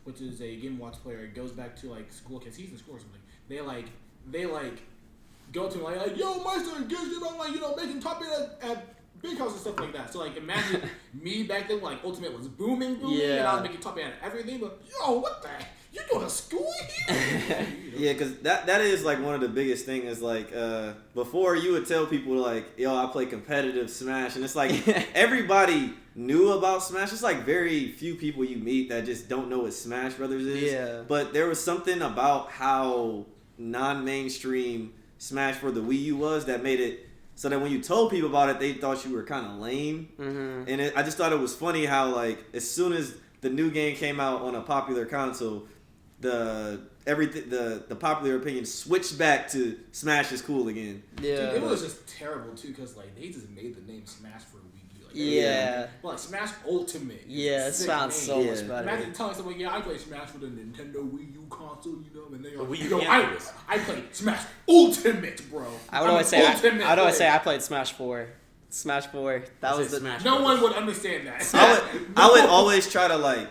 which is a Game Watch player, goes back to like school, because he's in school or something, they go to him like, yo, Meister, get shit on like, making top 8 at Big House and stuff like that. So like imagine me back then, like Ultimate was booming, and I was making top 8 at everything, but yo, what the heck? You going to school here? Yeah, because that is like one of the biggest things is like before you would tell people like, yo, I play competitive Smash, and it's like everybody knew about Smash. It's like very few people you meet that just don't know what Smash Brothers is. Yeah. But there was something about how non-mainstream Smash for the Wii U was that made it so that when you told people about it, they thought you were kind of lame. Mm-hmm. And I just thought it was funny how like as soon as the new game came out on a popular console, the popular opinion switched back to Smash is cool again. Yeah, dude, it was just terrible too because like they just made the name Smash for Wii U. Like, yeah, like Smash Ultimate. Yeah, it sounds so much better. Imagine telling someone, yeah, I play Smash for the Nintendo Wii U console, and they are, Wii U I played Smash Ultimate, bro. I would always say I played Smash 4. Smash 4. That was the Smash. No one would understand that. I would always try to like,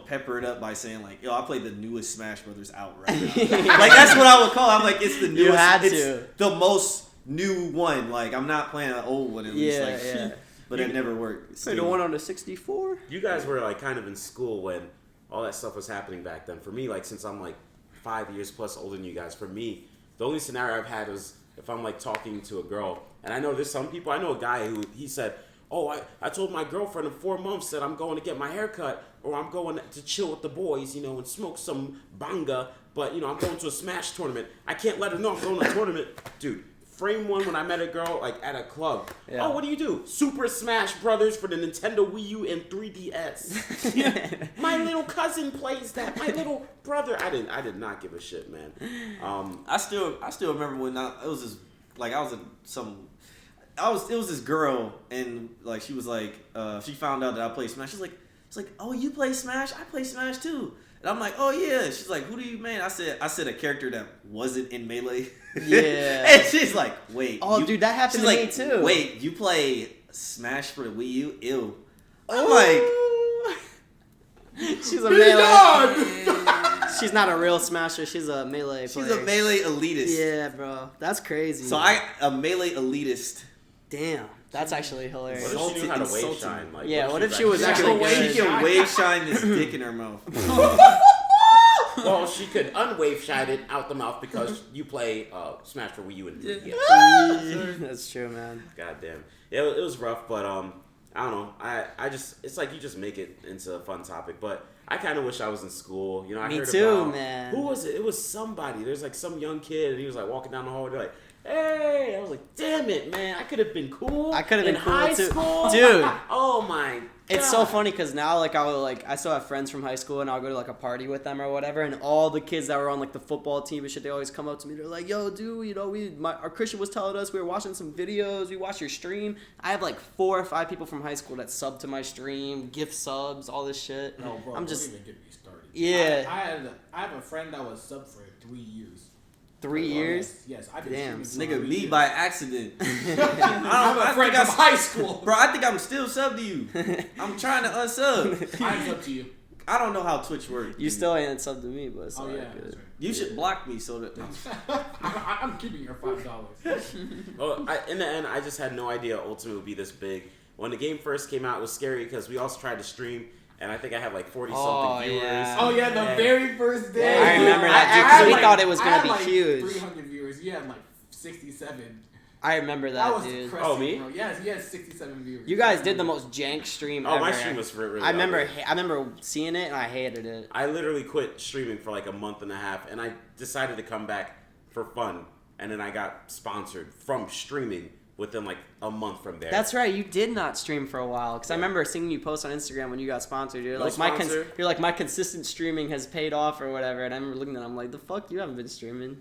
pepper it up by saying like, yo, I played the newest Smash Brothers out right now. Like that's what I would call it. I'm like, it's the newest. You had to. It's the most new one. Like I'm not playing an old one at least. Like, yeah. But it never worked. Played the one on the 64. You guys were like kind of in school when all that stuff was happening back then. For me, like since I'm like 5 years plus older than you guys, for me, the only scenario I've had was if I'm like talking to a girl, and I know there's some people. I know a guy who he said, "Oh, I told my girlfriend in 4 months that I'm going to get my hair cut, or I'm going to chill with the boys, and smoke some banga. But I'm going to a Smash tournament. I can't let her know I'm going to a tournament, dude." Frame one when I met a girl like at a club. Yeah. Oh, what do you do? Super Smash Brothers for the Nintendo Wii U and 3DS. My little cousin plays that. My little brother. I did not give a shit, man. I still remember when it was this like I was in some. It was this girl, and like she was like, she found out that I play Smash. She's like, oh, you play Smash? I play Smash too. And I'm like, oh yeah. She's like, who do you main? I said a character that wasn't in Melee. Yeah. And she's like, wait. Oh, dude, that happened to me too. Wait, you play Smash for the Wii U? Ew. I'm like, she's a Melee. She's not a real Smasher. She's a Melee player. She's a Melee elitist. Yeah, bro. That's crazy. So a Melee elitist. Damn. That's actually hilarious. What if she knew how to wave shine? Like, yeah, what if she was actually good? She can wave shine this dick in her mouth. Well, she could unwave shine it out the mouth because you play Smash for Wii U and 3DS. That's true, man. Goddamn. Yeah, it was rough, but I don't know. I just, it's like you just make it into a fun topic, but I kind of wish I was in school. You know, I heard about, man. Who was it? It was somebody. There's like some young kid, and he was like walking down the hall. They're like, "Hey!" I was like, "Damn it, man! I could have been cool. I could have been in cool high too, school, dude. Oh my. It's so funny because now, like, I still have friends from high school, and I'll go to like a party with them or whatever, and all the kids that were on like the football team and shit, they always come up to me. They're like, "Yo, dude, you know, our Christian was telling us we were watching some videos. We watched your stream." I have like 4 or 5 people from high school that sub to my stream, gift subs, all this shit. No, bro, I'm just don't even get me started. Yeah. I have a friend that was sub for 3 years. 3 years. Yes, I've been Damn, streaming for Nigga, 3 me years. by accident. I have a friend from high school. Bro, I think I'm still sub to you. I'm trying to unsub. I'm up to you. I don't know how Twitch works. You still ain't sub to me, but it's Oh all yeah, right, good. that's right. You should block me so that. I'm keeping your $5. Well, in the end, I just had no idea Ultimate would be this big. When the game first came out, it was scary because we also tried to stream, and I think I had like 40-something viewers. Yeah. Oh yeah, the very first day. I remember that, dude, 'cause we thought it was gonna be huge. 300 viewers. You had like 67. I remember That that, was dude. depressing, Oh, me? bro. Yes, he had 67 viewers. You guys did the most jank stream ever. Oh, my stream was really I remember ugly. I remember seeing it and I hated it. I literally quit streaming for like a month and a half, and I decided to come back for fun, and then I got sponsored from streaming within like a month from there. That's right. You did not stream for a while because I remember seeing you post on Instagram when you got sponsored. You're No like sponsor. you're like my consistent streaming has paid off or whatever. And I remember looking at it, I'm like, the fuck, you haven't been streaming.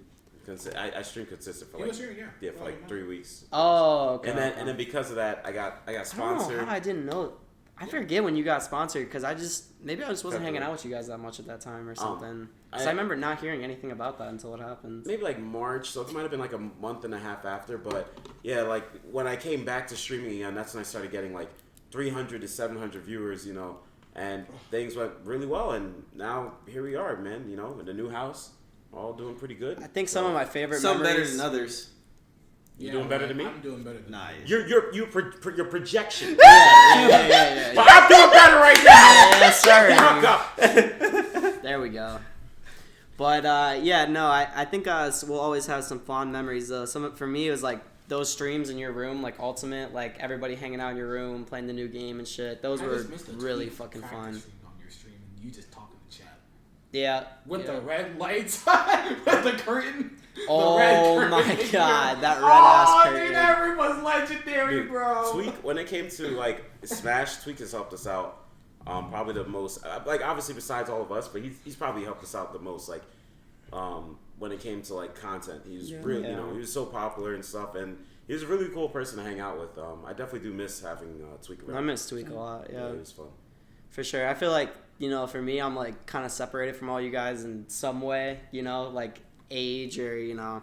I streamed consistent for He like was streaming, yeah. for like 3 weeks. Oh, okay. And then because of that, I got I don't sponsored. know how I didn't know. I forget when you got sponsored because I wasn't February. hanging out with you guys that much at that time or something. I- So I remember not hearing anything about that until it happened. Maybe like March, so it might have been like a month and a half after. But yeah, like when I came back to streaming again, that's when I started getting like 300 to 700 viewers, you know, and things went really well. And now here we are, man, you know, in the new house, all doing pretty good. I think some of my favorite Some better memories. than others. You doing better than me? I'm doing better than Nah, you. Your projection. Yeah. But I'm doing better right now. Yes, sir. Fuck up. There we go. But yeah, no, I think we'll always have some fond memories. For me, it was like those streams in your room, like Ultimate, like everybody hanging out in your room, playing the new game and shit. Those I were just missed a really tweet fucking practice fun. stream on your stream and you just talk in the chat. Yeah. With yeah. the red lights, with the curtain. Oh the red my curtain. god, that red ass Oh, curtain. dude, that room was legendary, Dude, bro. Tweak, when it came to like Smash, Tweak has helped us out. Probably the most, like obviously besides all of us, but he's probably helped us out the most. Like, when it came to like content, he was really, you know, he was so popular and stuff, and he was a really cool person to hang out with. I definitely do miss having Tweak around. I miss Tweak a lot. Yeah, it was fun. for sure. I feel like, you know, for me, I'm like kind of separated from all you guys in some way. You know, like age or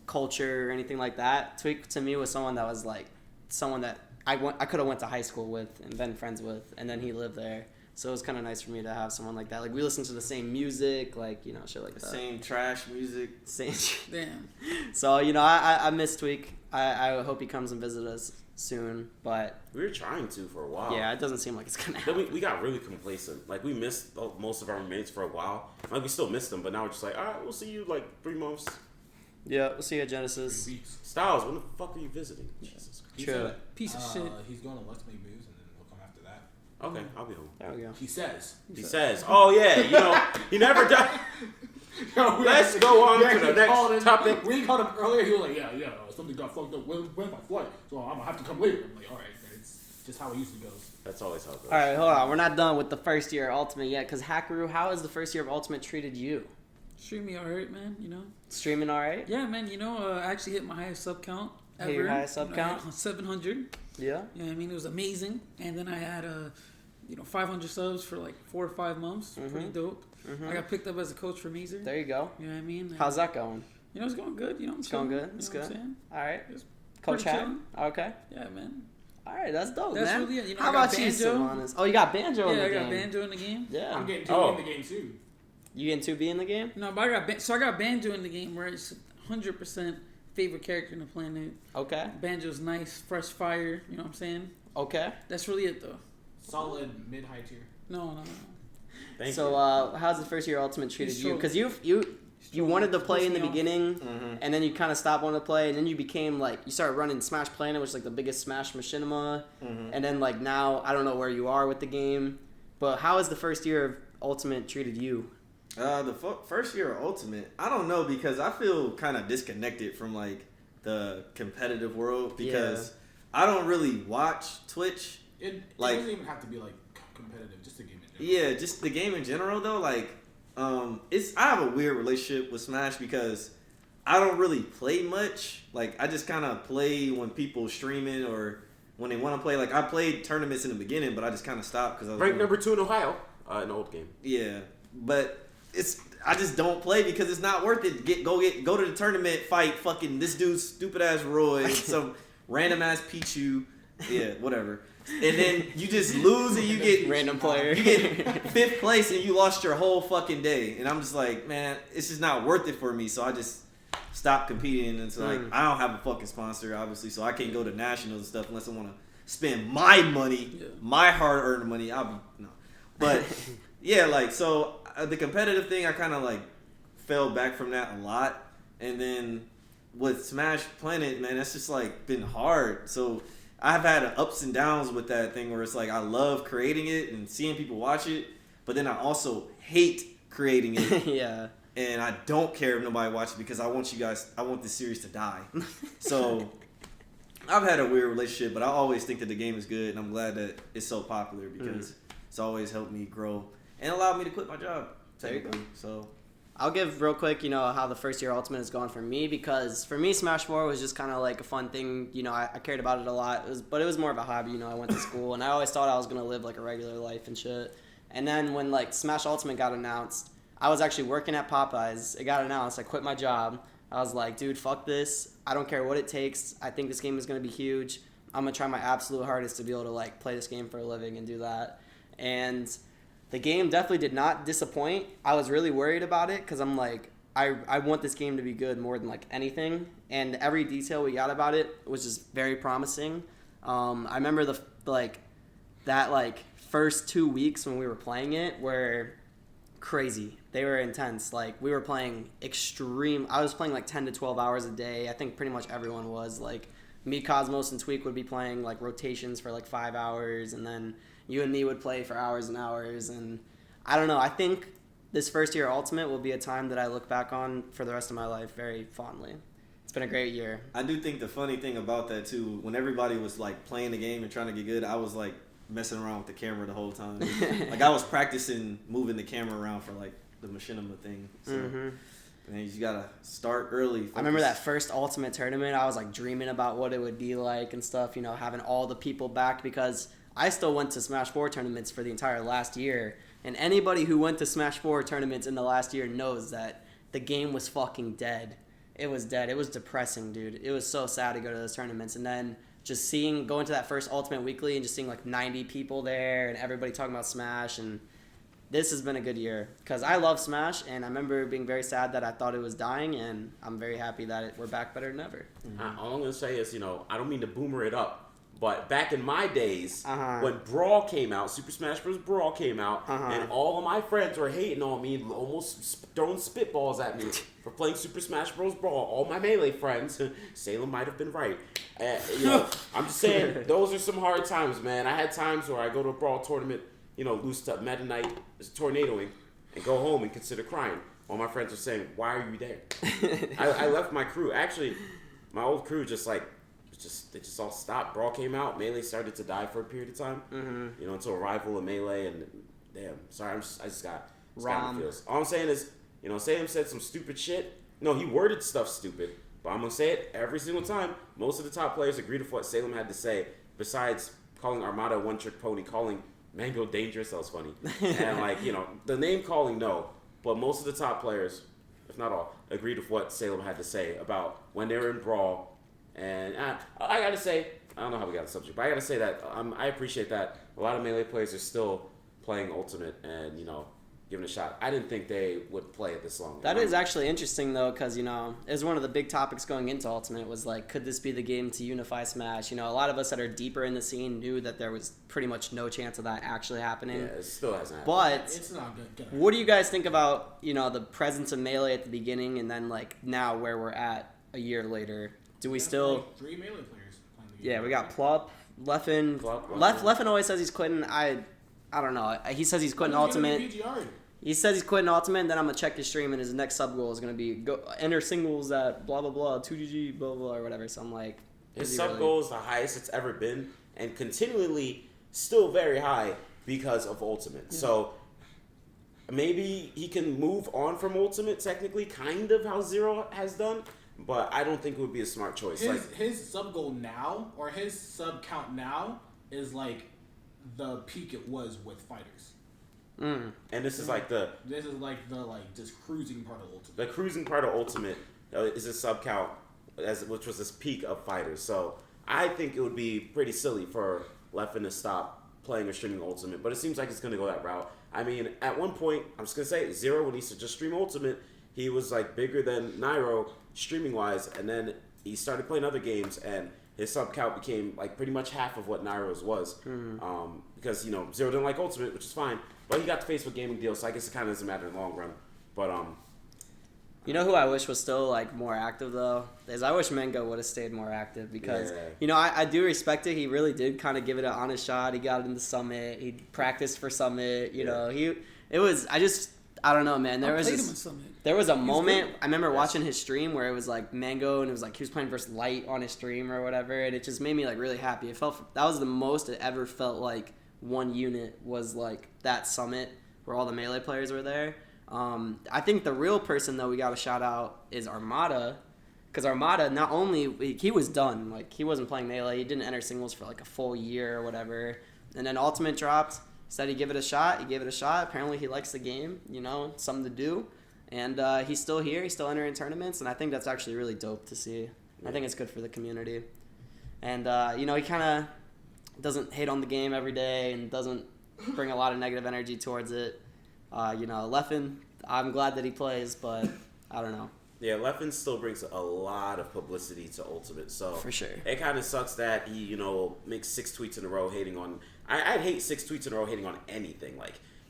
culture or anything like that. Tweak to me was someone that was like someone that I could have went to high school with and been friends with, and then he lived there. So it was kind of nice for me to have someone like that. Like we listened to the same music, like shit like that. Same trash music. Same. Damn. So I miss Tweak. I hope he comes and visits us soon. But We were trying to for a while. yeah, it doesn't seem like it's gonna Then happen. we got really complacent. Like we missed most of our roommates for a while. Like we still missed them, but now we're just like, all right, we'll see you like 3 months. Yeah, we'll see you at Genesis. Styles, when the fuck are you visiting? Jesus Christ. True. Piece of shit. He's going to Let's Make Moves and then we'll come after that. Okay, I'll be home. There we go. He says. He says, "Oh yeah, you know, he never does." Yo, Let's go on to the called next him, topic. We called him earlier. He was like, yeah, something got fucked up with my flight, so I'm gonna have to come later. I'm like, all right, it's just how it usually goes. That's always how it goes. All right, hold on. We're not done with the first year of Ultimate yet, because Hackoru, how has the first year of Ultimate treated you? Streaming alright, man. You know. Streaming alright? Yeah, man. You know, I actually hit my highest sub count ever. Hit your highest sub count? 700. Yeah. Yeah, I mean, it was amazing. And then I had 500 subs for like 4 or 5 months. Pretty dope. I got picked up as a coach for Mazer. There you go. You know what I mean? How's that going? You know, it's going good. You know, it's going good. It's good. All right. Coach Hack. Okay. Yeah, man. All right, that's dope, that's man. Really it. You know, how about you, Cilvanis? Oh, you got Banjo in the game. Yeah, I got Banjo in the game. Yeah. I'm getting 2B in the game, too. You getting 2B in the game? No, but I got Banjo in the game where it's 100% favorite character in the planet. Okay. Banjo's nice, fresh fire. You know what I'm saying? Okay. That's really it, though. Solid mid-high tier. No. Thank you. How's the first year Ultimate treated you? Because you wanted to play in the beginning, and then you kind of stopped wanting to play, and then you became like you started running Smash Planet, which is like the biggest Smash machinima, and then like now I don't know where you are with the game, but how has the first year of Ultimate treated you? The first year of Ultimate, I don't know, because I feel kind of disconnected from like the competitive world because I don't really watch Twitch. It like, doesn't even have to be like competitive, just the game in general. Yeah, just the game in general though. Like, I have a weird relationship with Smash because I don't really play much. Like, I just kind of play when people streaming or when they want to play. Like, I played tournaments in the beginning, but I just kind of stopped because I was ranked number 2 in Ohio, an old game. Yeah, but I just don't play because it's not worth it. Go to the tournament, fight fucking this dude's stupid ass Roy, some random ass Pichu, yeah, whatever. And then you just lose and you get random player. You get 5th place and you lost your whole fucking day. And I'm just like, man, it's just not worth it for me. So I just stopped competing. And so like, I don't have a fucking sponsor, obviously, so I can't go to nationals and stuff unless I want to spend my money, my hard-earned money. But yeah, like so. The competitive thing, I kind of like fell back from that a lot, and then with Smash Planet, man, that's just like been hard. So I've had ups and downs with that thing where it's like I love creating it and seeing people watch it, but then I also hate creating it. Yeah. And I don't care if nobody watches it because I want this series to die. So I've had a weird relationship, but I always think that the game is good, and I'm glad that it's so popular because it's always helped me grow. And allowed me to quit my job, technically. So, I'll give real quick, how the first year Ultimate has gone for me, because for me, Smash 4 was just kind of like a fun thing. I cared about it a lot, but it was more of a hobby. I went to school, and I always thought I was going to live like a regular life and shit. And then when like Smash Ultimate got announced, I was actually working at Popeyes. It got announced. I quit my job. I was like, dude, fuck this. I don't care what it takes. I think this game is going to be huge. I'm going to try my absolute hardest to be able to like play this game for a living and do that. And the game definitely did not disappoint. I was really worried about it because I'm like, I want this game to be good more than like anything. And every detail we got about it was just very promising. I remember that first 2 weeks when we were playing it were crazy. They were intense. Like we were playing extreme. I was playing like 10 to 12 hours a day. I think pretty much everyone was. Like me, Cosmos, and Tweak would be playing like rotations for like 5 hours, and then you and me would play for hours and hours, and I don't know. I think this first year Ultimate will be a time that I look back on for the rest of my life very fondly. It's been a great year. I do think the funny thing about that too, when everybody was like playing the game and trying to get good, I was like messing around with the camera the whole time. Like I was practicing moving the camera around for like the machinima thing. So man, you gotta start early. Focus. I remember that first Ultimate tournament. I was like dreaming about what it would be like and stuff. Having all the people back, because I still went to Smash 4 tournaments for the entire last year, and anybody who went to Smash 4 tournaments in the last year knows that the game was fucking dead. It was dead. It was depressing, dude. It was so sad to go to those tournaments, and then just going to that first Ultimate Weekly and just seeing like 90 people there and everybody talking about Smash, and this has been a good year because I love Smash, and I remember being very sad that I thought it was dying, and I'm very happy that we're back better than ever. All I'm going to say is, I don't mean to boomer it up, but back in my days, when Brawl came out, Super Smash Bros. Brawl came out, and all of my friends were hating on me, almost throwing spitballs at me for playing Super Smash Bros. Brawl. All my Melee friends, Salem might have been right. I'm just saying, those are some hard times, man. I had times where I go to a Brawl tournament, lose to Meta Knight, tornadoing, and go home and consider crying. All my friends are saying, why are you there? I left my crew. Actually, my old crew they just all stopped. Brawl came out. Melee started to die for a period of time. Until Arrival of Melee, and damn, sorry, I just got in the feels. All I'm saying is, Salem said some stupid shit. No, he worded stuff stupid, but I'm gonna say it every single time. Most of the top players agreed with what Salem had to say. Besides calling Armada a one-trick pony, calling Mango dangerous, that was funny, and the name calling, no, but most of the top players, if not all, agreed with what Salem had to say about when they were in Brawl. And I gotta say, I don't know how we got the subject, but I gotta say that I appreciate that a lot of Melee players are still playing Ultimate and, giving it a shot. I didn't think they would play it this long. That is actually interesting, though, because, it was one of the big topics going into Ultimate was, could this be the game to unify Smash? A lot of us that are deeper in the scene knew that there was pretty much no chance of that actually happening. Yeah, it still hasn't happened. But it's not good. What do you guys think about, the presence of Melee at the beginning and then, now where we're at a year later? Do we still... 3 Melee players playing the game. Yeah, we got Plup, Leffen. Leffen always says he's quitting. I don't know. He says he's quitting Ultimate. He says he's quitting Ultimate, and then I'm going to check his stream, and his next sub goal is going to be go enter singles at blah, blah, blah, 2GG, blah, blah, or whatever. So I'm like... His sub goal is the highest it's ever been, and continually still very high because of Ultimate. Yeah. So maybe he can move on from Ultimate, technically, kind of how Zero has done. But I don't think it would be a smart choice. His sub goal now, or his sub count now, is the peak it was with Fighters. And this is just cruising part of Ultimate. The cruising part of Ultimate is a sub count, which was this peak of Fighters. So I think it would be pretty silly for Leffen to stop playing or streaming Ultimate. But it seems like it's going to go that route. I mean, at one point, I'm just going to say, Zero, when he used to just stream Ultimate, he was bigger than Nairo streaming wise, and then he started playing other games, and his sub count became like pretty much half of what Nairo's was. Mm-hmm. Because Zero didn't like Ultimate, which is fine, but he got the Facebook gaming deal, so I guess it kind of doesn't matter in the long run. But you know who I wish was still more active though is I wish Mango would have stayed more active because I do respect it. He really did kind of give it an honest shot. He got into Summit. He practiced for Summit. I don't know, man. There was a moment I remember watching his stream where it was Mango and it was he was playing versus Light on his stream or whatever, and it just made me really happy. It felt that was the most it ever felt like one unit was that Summit where all the Melee players were there. I think the real person though we got to shout out is Armada, because Armada not only he was done, he wasn't playing Melee, he didn't enter singles for a full year or whatever, and then Ultimate dropped. Said he'd give it a shot. He gave it a shot. Apparently he likes the game, something to do. And he's still here. He's still entering tournaments. And I think that's actually really dope to see. Yeah. I think it's good for the community. And, he kind of doesn't hate on the game every day and doesn't bring a lot of negative energy towards it. Leffen, I'm glad that he plays, but I don't know. Yeah, Leffen still brings a lot of publicity to Ultimate, so for sure. It kind of sucks that he, makes 6 tweets in a row hating on. I'd hate 6 tweets in a row hating on anything.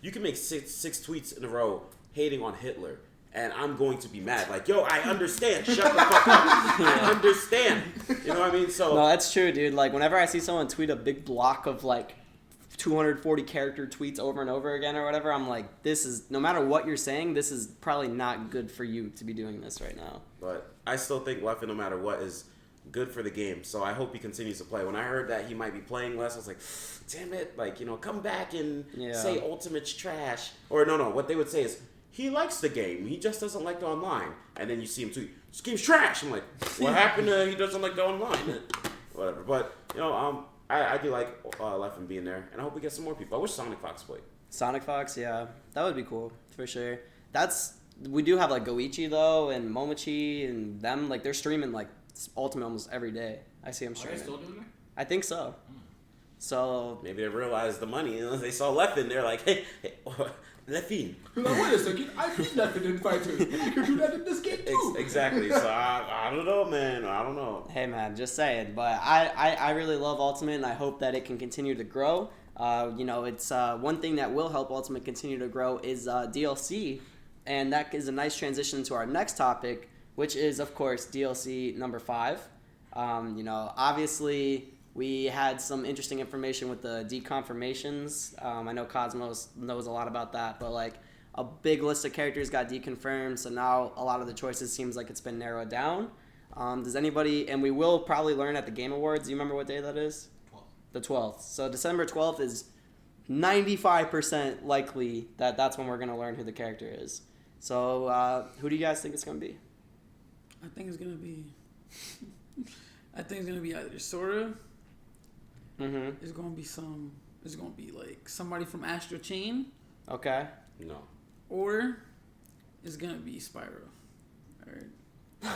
You can make six tweets in a row hating on Hitler, and I'm going to be mad. Yo, I understand. Shut the fuck up. I understand. You know what I mean? So no, that's true, dude. Whenever I see someone tweet a big block of 240 character tweets over and over again or whatever, I'm this is, no matter what you're saying, this is probably not good for you to be doing this right now. But I still think Leffen, no matter what, is good for the game. So I hope he continues to play. When I heard that he might be playing less, I was like, damn it, come back and say Ultimate's trash. Or no, what they would say is, he likes the game, he just doesn't like the online. And then you see him tweet, this game's trash. I'm like, what happened to he doesn't like the online? Whatever. But, I do like Leffen being there, and I hope we get some more people. I wish Sonic Fox played. Sonic Fox, yeah. That would be cool, for sure. We do have, Goichi, though, and Momochi, and them, they're streaming, Ultimate almost every day. I see them streaming. Are they still doing that? I think so. So... Maybe they realized the money, and they saw Leffen, they're like, hey Leffen. Wait a second, I beat Leffen in Fighters. You can do that in this game, too. Exactly, so I don't know, man. I don't know. Hey, man, just saying. But I really love Ultimate, and I hope that it can continue to grow. It's one thing that will help Ultimate continue to grow is DLC, and that is a nice transition to our next topic, which is, of course, DLC number 5. Obviously, we had some interesting information with the deconfirmations. I know Cosmos knows a lot about that, but a big list of characters got deconfirmed, so now a lot of the choices seems like it's been narrowed down. Does anybody, and we will probably learn at the Game Awards, do you remember what day that is? 12th. The 12th. So December 12th is 95% likely that that's when we're going to learn who the character is. So, who do you guys think it's gonna be? I think it's gonna be either Sora. Mm-hmm. It's gonna be like somebody from Astral Chain. Okay. No. Or it's gonna be Spyro.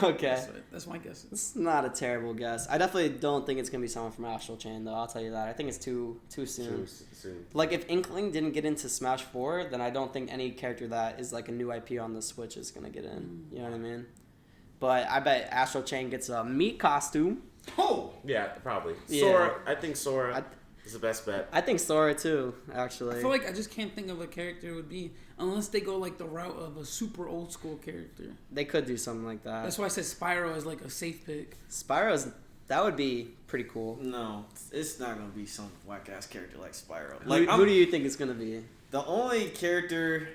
Okay. That's my guess. It's not a terrible guess. I definitely don't think it's gonna be someone from Astral Chain, though. I'll tell you that. I think it's too soon. Like, if Inkling didn't get into Smash 4, then I don't think any character that is like a new IP on the Switch is gonna get in. You know what I mean? But I bet Astral Chain gets a meat costume. Oh! Yeah, probably. Yeah. Sora. I think Sora is the best bet. I think Sora too, actually. I feel like I just can't think of a character it would be unless they go like the route of a super old school character. They could do something like that. That's why I said Spyro is like a safe pick. That would be pretty cool. No, it's not gonna be some whack ass character like Spyro. Who do you think it's gonna be? The only characters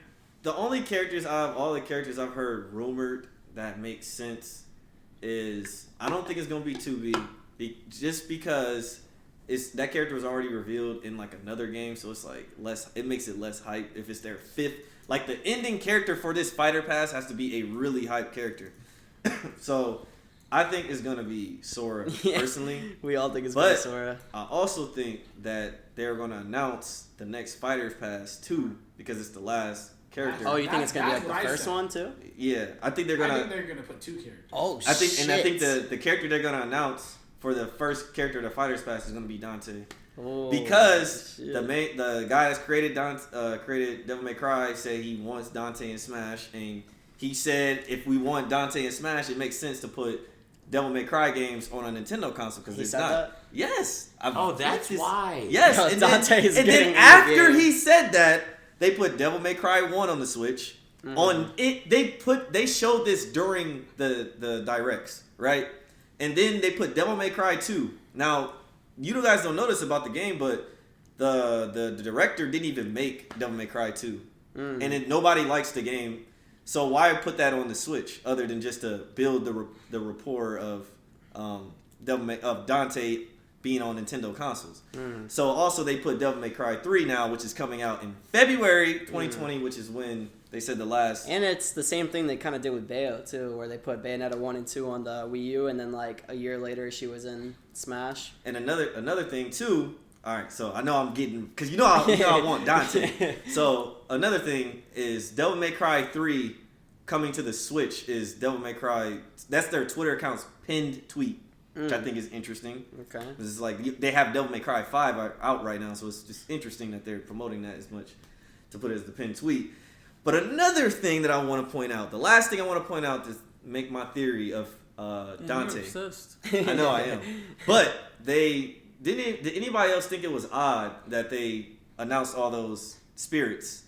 out of all the characters I've heard rumored that makes sense is I don't think it's gonna be 2B, just because that character was already revealed in like another game, so it's like it makes it less hype if it's their fifth. Like, the ending character for this fighter pass has to be a really hype character. So I think it's gonna be Sora personally. We all think it's gonna be Sora. I also think that they're gonna announce the next Fighters Pass 2 because it's the last character. Oh, you think it's gonna be like That's the what I first said. one too? Yeah, I think they're I gonna. think they're gonna put 2 characters. Oh, I think the character they're gonna announce for the first character of the Fighters Pass is gonna be Dante. Oh, Because shit. the guy that's created Devil May Cry said he wants Dante in Smash, and he said if we want Dante in Smash, it makes sense to put Devil May Cry games on a Nintendo console because He it's said not. that? Yes. That's why. Yes. Because And Dante is then getting in the after game. he said that, they put Devil May Cry 1 on the Switch. On it, they showed this during the directs, right? And then they put Devil May Cry 2. Now, you guys don't know this about the game, but the director didn't even make Devil May Cry 2. And nobody likes the game. So why put that on the Switch other than just to build the rapport of Dante being on Nintendo consoles? So also they put Devil May Cry 3 now, which is coming out in February 2020, which is when they said the last. And it's the same thing they kind of did with Bayo too, where they put Bayonetta 1 and 2 on the Wii U, and then like a year later she was in Smash. And another thing too. All right, so I know I'm getting because you know I want Dante. So another thing is Devil May Cry 3 coming to the Switch is Devil May Cry. That's their Twitter account's pinned tweet, which I think is interesting. Okay. It's like they have Devil May Cry 5 out right now, so it's just interesting that they're promoting that as much to put it as the pinned tweet. But another thing that I want to point out, the last thing I want to point out to make my theory of Dante. You're obsessed. I know I am. But did anybody else think it was odd that they announced all those spirits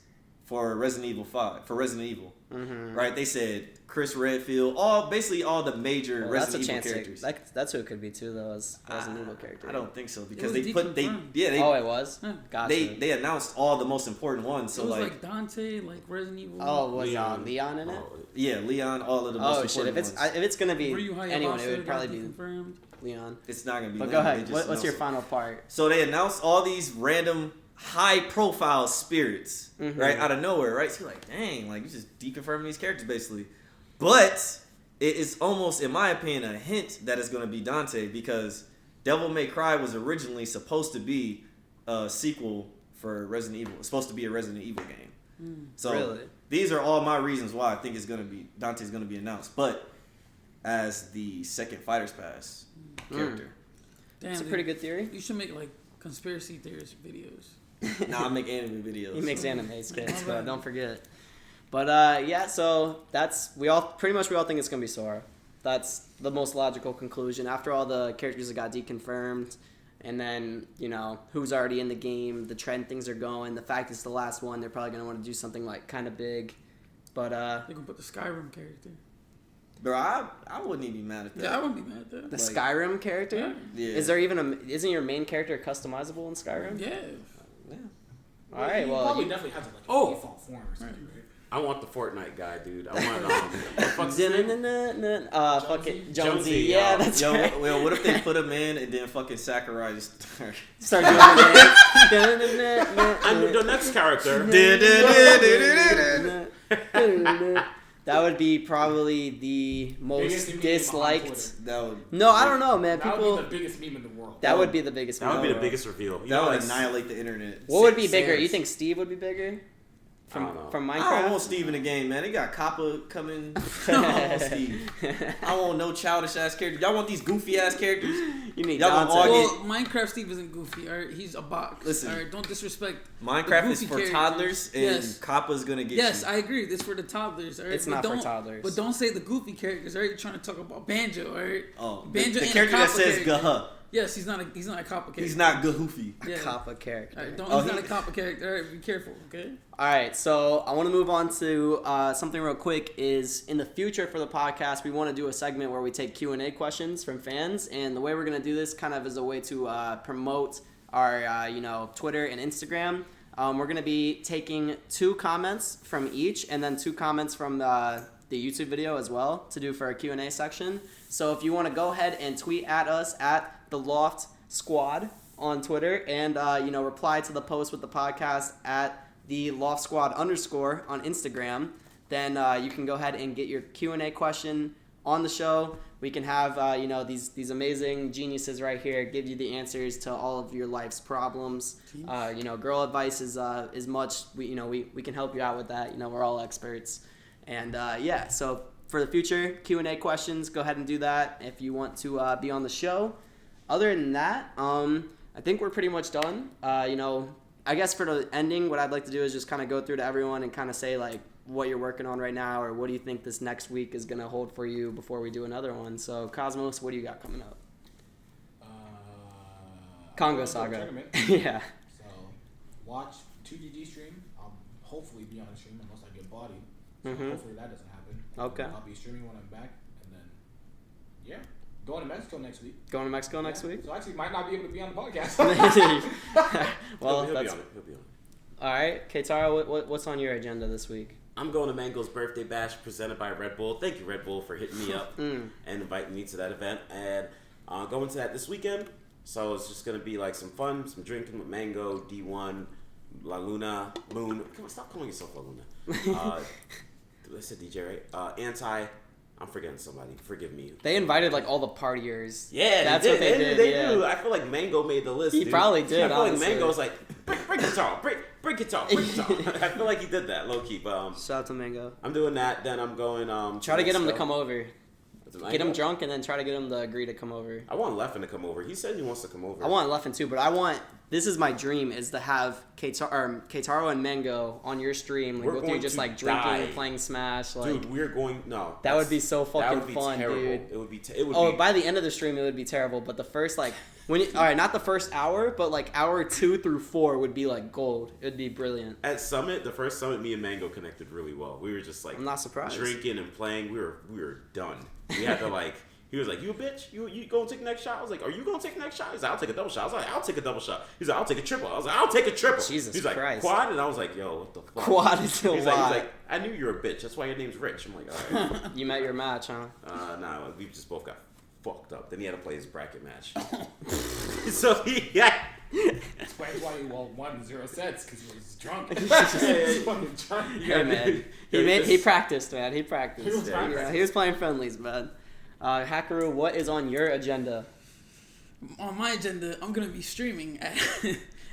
for Resident Evil 5, for Resident Evil? Right? They said Chris Redfield, basically all the major Resident Evil characters. That's who it could be too, though, as Resident Evil character. I don't think so because It was it was? Yeah. Gotcha. they announced all the most important ones. So It was like like Dante, like Resident Evil. Oh, was Leon in it? yeah, Leon, all of the most Oh shit! important If it's gonna be Ryu Hayabusa anyone, it would got probably be confirmed. Leon. It's not gonna be. But Leon, go they ahead. just What's announced your it. final part? So they announced all these random high-profile spirits, right, out of nowhere, right? So you're like, dang, like, you just deconfirming these characters, basically. But it is almost, in my opinion, a hint that it's going to be Dante because Devil May Cry was originally supposed to be a sequel for Resident Evil. It's supposed to be a Resident Evil game. So Really? these are all my reasons why I think it's going to be Dante's going to be announced. But as the second Fighters Pass character. Damn, It's a dude. pretty good theory. You should make like conspiracy theorist videos. Nah, I make anime videos. He makes anime skits, but Alright. don't forget. But yeah, so we all think it's gonna be Sora. That's the most logical conclusion after all the characters that got deconfirmed, and then who's already in the game, the trend things are going. The fact it's the last one, they're probably gonna want to do something like kind of big. But They can put the Skyrim character. Bro, I wouldn't even be mad at that. Yeah, I wouldn't be mad at that. the Like- Skyrim character, Yeah. Yeah. is there even isn't your main character customizable in Skyrim? Yeah. Yeah. All right, Probably well, definitely has like Oh. default form or something, right? I want the Fortnite guy, dude. I want what the fuck's fucking Jonesy. Jonesy, Yeah, that's Yo, right. well, what if they put him in and then fucking Sakurai just Start doing the And the next character. That would be probably the most Biggest meme on disliked. that would No, I don't know, man. That People. would be the biggest meme in the world. That would be the biggest. That would meme. be the biggest reveal. You that know, would like, annihilate the internet. What would be bigger? Sans. You think Steve would be bigger? I don't know. From I don't want Minecraft? Steve in the game, man. They got Kappa coming. I don't want Steve. I don't want no childish ass characters. Y'all want these goofy ass characters? You need Y'all Dante. gonna Well, Minecraft Steve isn't goofy. All right, he's a box. Listen. All right, don't disrespect. Minecraft The is goofy for characters. toddlers, and Yes. Kappa's gonna get Yes, you. I agree. This for the toddlers. All right? It's But not for don't- toddlers. But don't say the goofy characters. All right, you're trying to talk about Banjo. All right. Oh, Banjo the ain't a character that Kappa says character. Gaha. Yes, he's not a Kappa character. He's not Gahoofy. Yeah. Kappa character. All right, Oh, he's not he- a Kappa character. All right, be careful. Okay. All right, so I want to move on to something real quick. Is in the future for the podcast, we want to do a segment where we take Q&A questions from fans, and the way we're gonna do this kind of is a way to promote our Twitter and Instagram. We're gonna be taking 2 comments from each, and then 2 comments from the YouTube video as well to do for our Q&A section. So if you want to go ahead and tweet at us at the LOFT Squad on Twitter, and reply to the post with the podcast at the LOFT Squad _ on Instagram, then you can go ahead and get your Q&A question on the show. We can have these amazing geniuses right here give you the answers to all of your life's problems. Girl advice is much. We can help you out with that. We're all experts. And so for the future Q&A questions, go ahead and do that if you want to be on the show. Other than that, I think we're pretty much done. I guess for the ending, what I'd like to do is just kind of go through to everyone and kind of say like what you're working on right now, or what do you think this next week is going to hold for you before we do another one. So Cosmos, what do you got coming up? Congo Saga. Tournament. Yeah. So watch 2GG stream. I'll hopefully be on stream unless I get bodied. So Mhm. hopefully that doesn't happen. Okay. I'll be streaming when I'm back, and then going to Mexico next week. Going to Mexico next week? So actually, might not be able to be on the podcast. Well, he'll be that's on it. He'll be on it. all right. Keitaro, what's on your agenda this week? I'm going to Mango's birthday bash presented by Red Bull. Thank you, Red Bull, for hitting me up and inviting me to that event. And going to that this weekend. So it's just going to be like some fun, some drinking with Mango, D1, La Luna, Moon. Come on, stop calling yourself La Luna. I said DJ, right? Anti. I'm forgetting somebody. Forgive me. They invited like all the partiers. Yeah, That's they what they did. did, They yeah. do. I feel like Mango made the list. He dude. probably did, I feel honestly. like Mango was like, break guitar, break guitar, break guitar. I feel like he did that low key. But Shout out to Mango. I'm doing that. Then I'm going. Try to get him to Mexico. come over. Mango? Get him drunk and then try to get him to agree to come over. I want Leffen to come over. He said he wants to come over. I want Leffen too, but I want. This is my dream: is to have Keitaro and Mango on your stream. Like, We're both of you going just to like drinking, die. playing Smash. Like, Dude, we're going. No, that would be so that fucking would be fun, terrible. dude. It would be. It would Oh, be. by the end of the stream, it would be terrible. But the first all right, not the first hour, but like hour 2 through 4 would be like gold. It would be brilliant. At Summit, the first Summit, me and Mango connected really well. We were just like I'm not surprised. drinking and playing. We were done. We had to like. He was like, "You a bitch? You gonna take the next shot?" I was like, "Are you gonna take the next shot?" He's like, "I'll take a double shot." I was like, "I'll take a double shot." He's like, "I'll take a triple." I was like, "I'll take a triple." Jesus He's like, Christ. "Quad," and I was like, "Yo, what the fuck?" Quad is a He's lot. like, "I knew you were a bitch. That's why your name's Rich." I'm like, "All right." You met your match, huh? Nah, we just both got fucked up. Then he had to play his bracket match. So yeah. Explains why he won 0 sets, because he was drunk. He Yeah. was fucking drunk. Hey man, he practiced, man. He practiced. He was practicing. He was playing friendlies, man. Hackoru, what is on your agenda? On my agenda, I'm gonna be streaming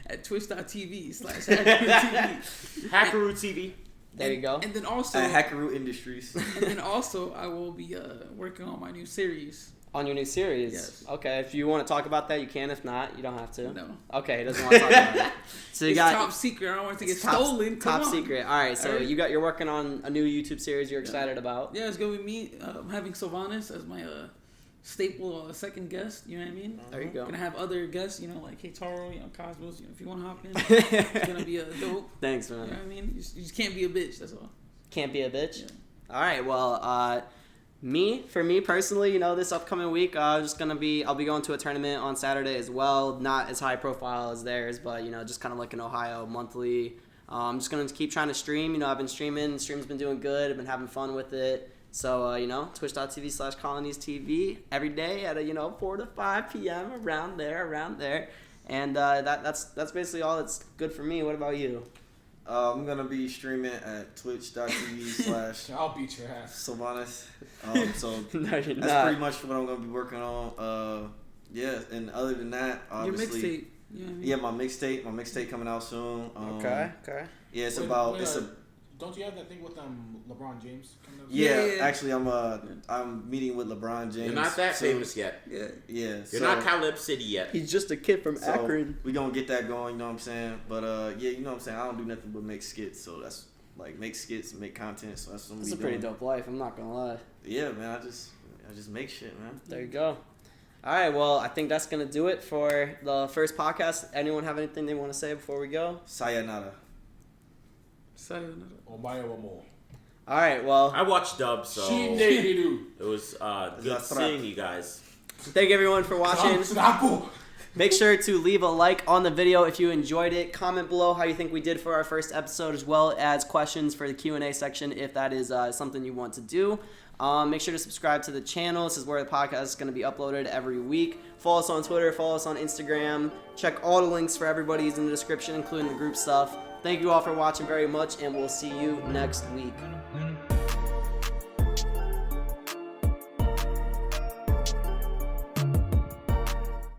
at twitch.tv/HackoruTV. Hackoru TV. There you go. And then also, At Hackoru Industries. I will be working on my new series. On your new series? Yes. Okay, if you want to talk about that, you can. If not, you don't have to. No. Okay, he doesn't want to talk about it. So you It's got top secret. I don't want it to get it's top, stolen. Come Top on. secret. All right, so Alright. you're working on a new YouTube series you're excited about. Yeah, it's gonna be me. I'm having Cilvanis as my staple second guest. You know what I mean? There you go. Gonna have other guests. Like Keitaro, Cosmos. If you want to hop in, it's gonna be dope. Thanks, You know man. what I mean? You just can't be a bitch. That's all. Can't be a bitch. Yeah. All right, well, for me personally, this upcoming week, I'll be going to a tournament on Saturday as well. Not as high profile as theirs, but just kind of like an Ohio monthly. I'm just gonna keep trying to stream. I've been streaming. Stream's been doing good. I've been having fun with it. So, twitch.tv/Colinies TV every day at 4 to 5 p.m. around there. And that's basically all that's good for me. What about you? I'm going to be streaming at twitch.tv/ I'll beat your ass. Cilvanis. So No, you're that's not. pretty much what I'm going to be working on. Yeah, and other than that, obviously. Your mixtape. Yeah, my mixtape coming out soon. Okay. Yeah, it's Don't you have that thing with LeBron James coming up? Yeah, actually, I'm meeting with LeBron James. You're not that soon. famous yet. Yeah. You're not Caleb City yet. He's just a kid from Akron. We gonna get that going, you know what I'm saying? But yeah, you know what I'm saying? I don't do nothing but make skits, so that's like make skits, make content, so that's what I'm It's a doing. pretty dope life, I'm not gonna lie. Yeah, man, I just make shit, man. There you go. All right, well, I think that's gonna do it for the first podcast. Anyone have anything they want to say before we go? Sayonara. Omae wa mo. All right, well, I watched dub, so Shinderu. it was good seeing you guys. thank everyone for watching. Make sure to leave a like on the video if you enjoyed it. Comment below how you think we did for our first episode, as well as questions for the Q&A section if that is something you want to do. Make sure to subscribe to the channel. This is where the podcast is going to be uploaded every week. Follow us on Twitter. Follow us on Instagram. Check all the links for everybody's in the description, including the group stuff. Thank you all for watching very much, and we'll see you next week.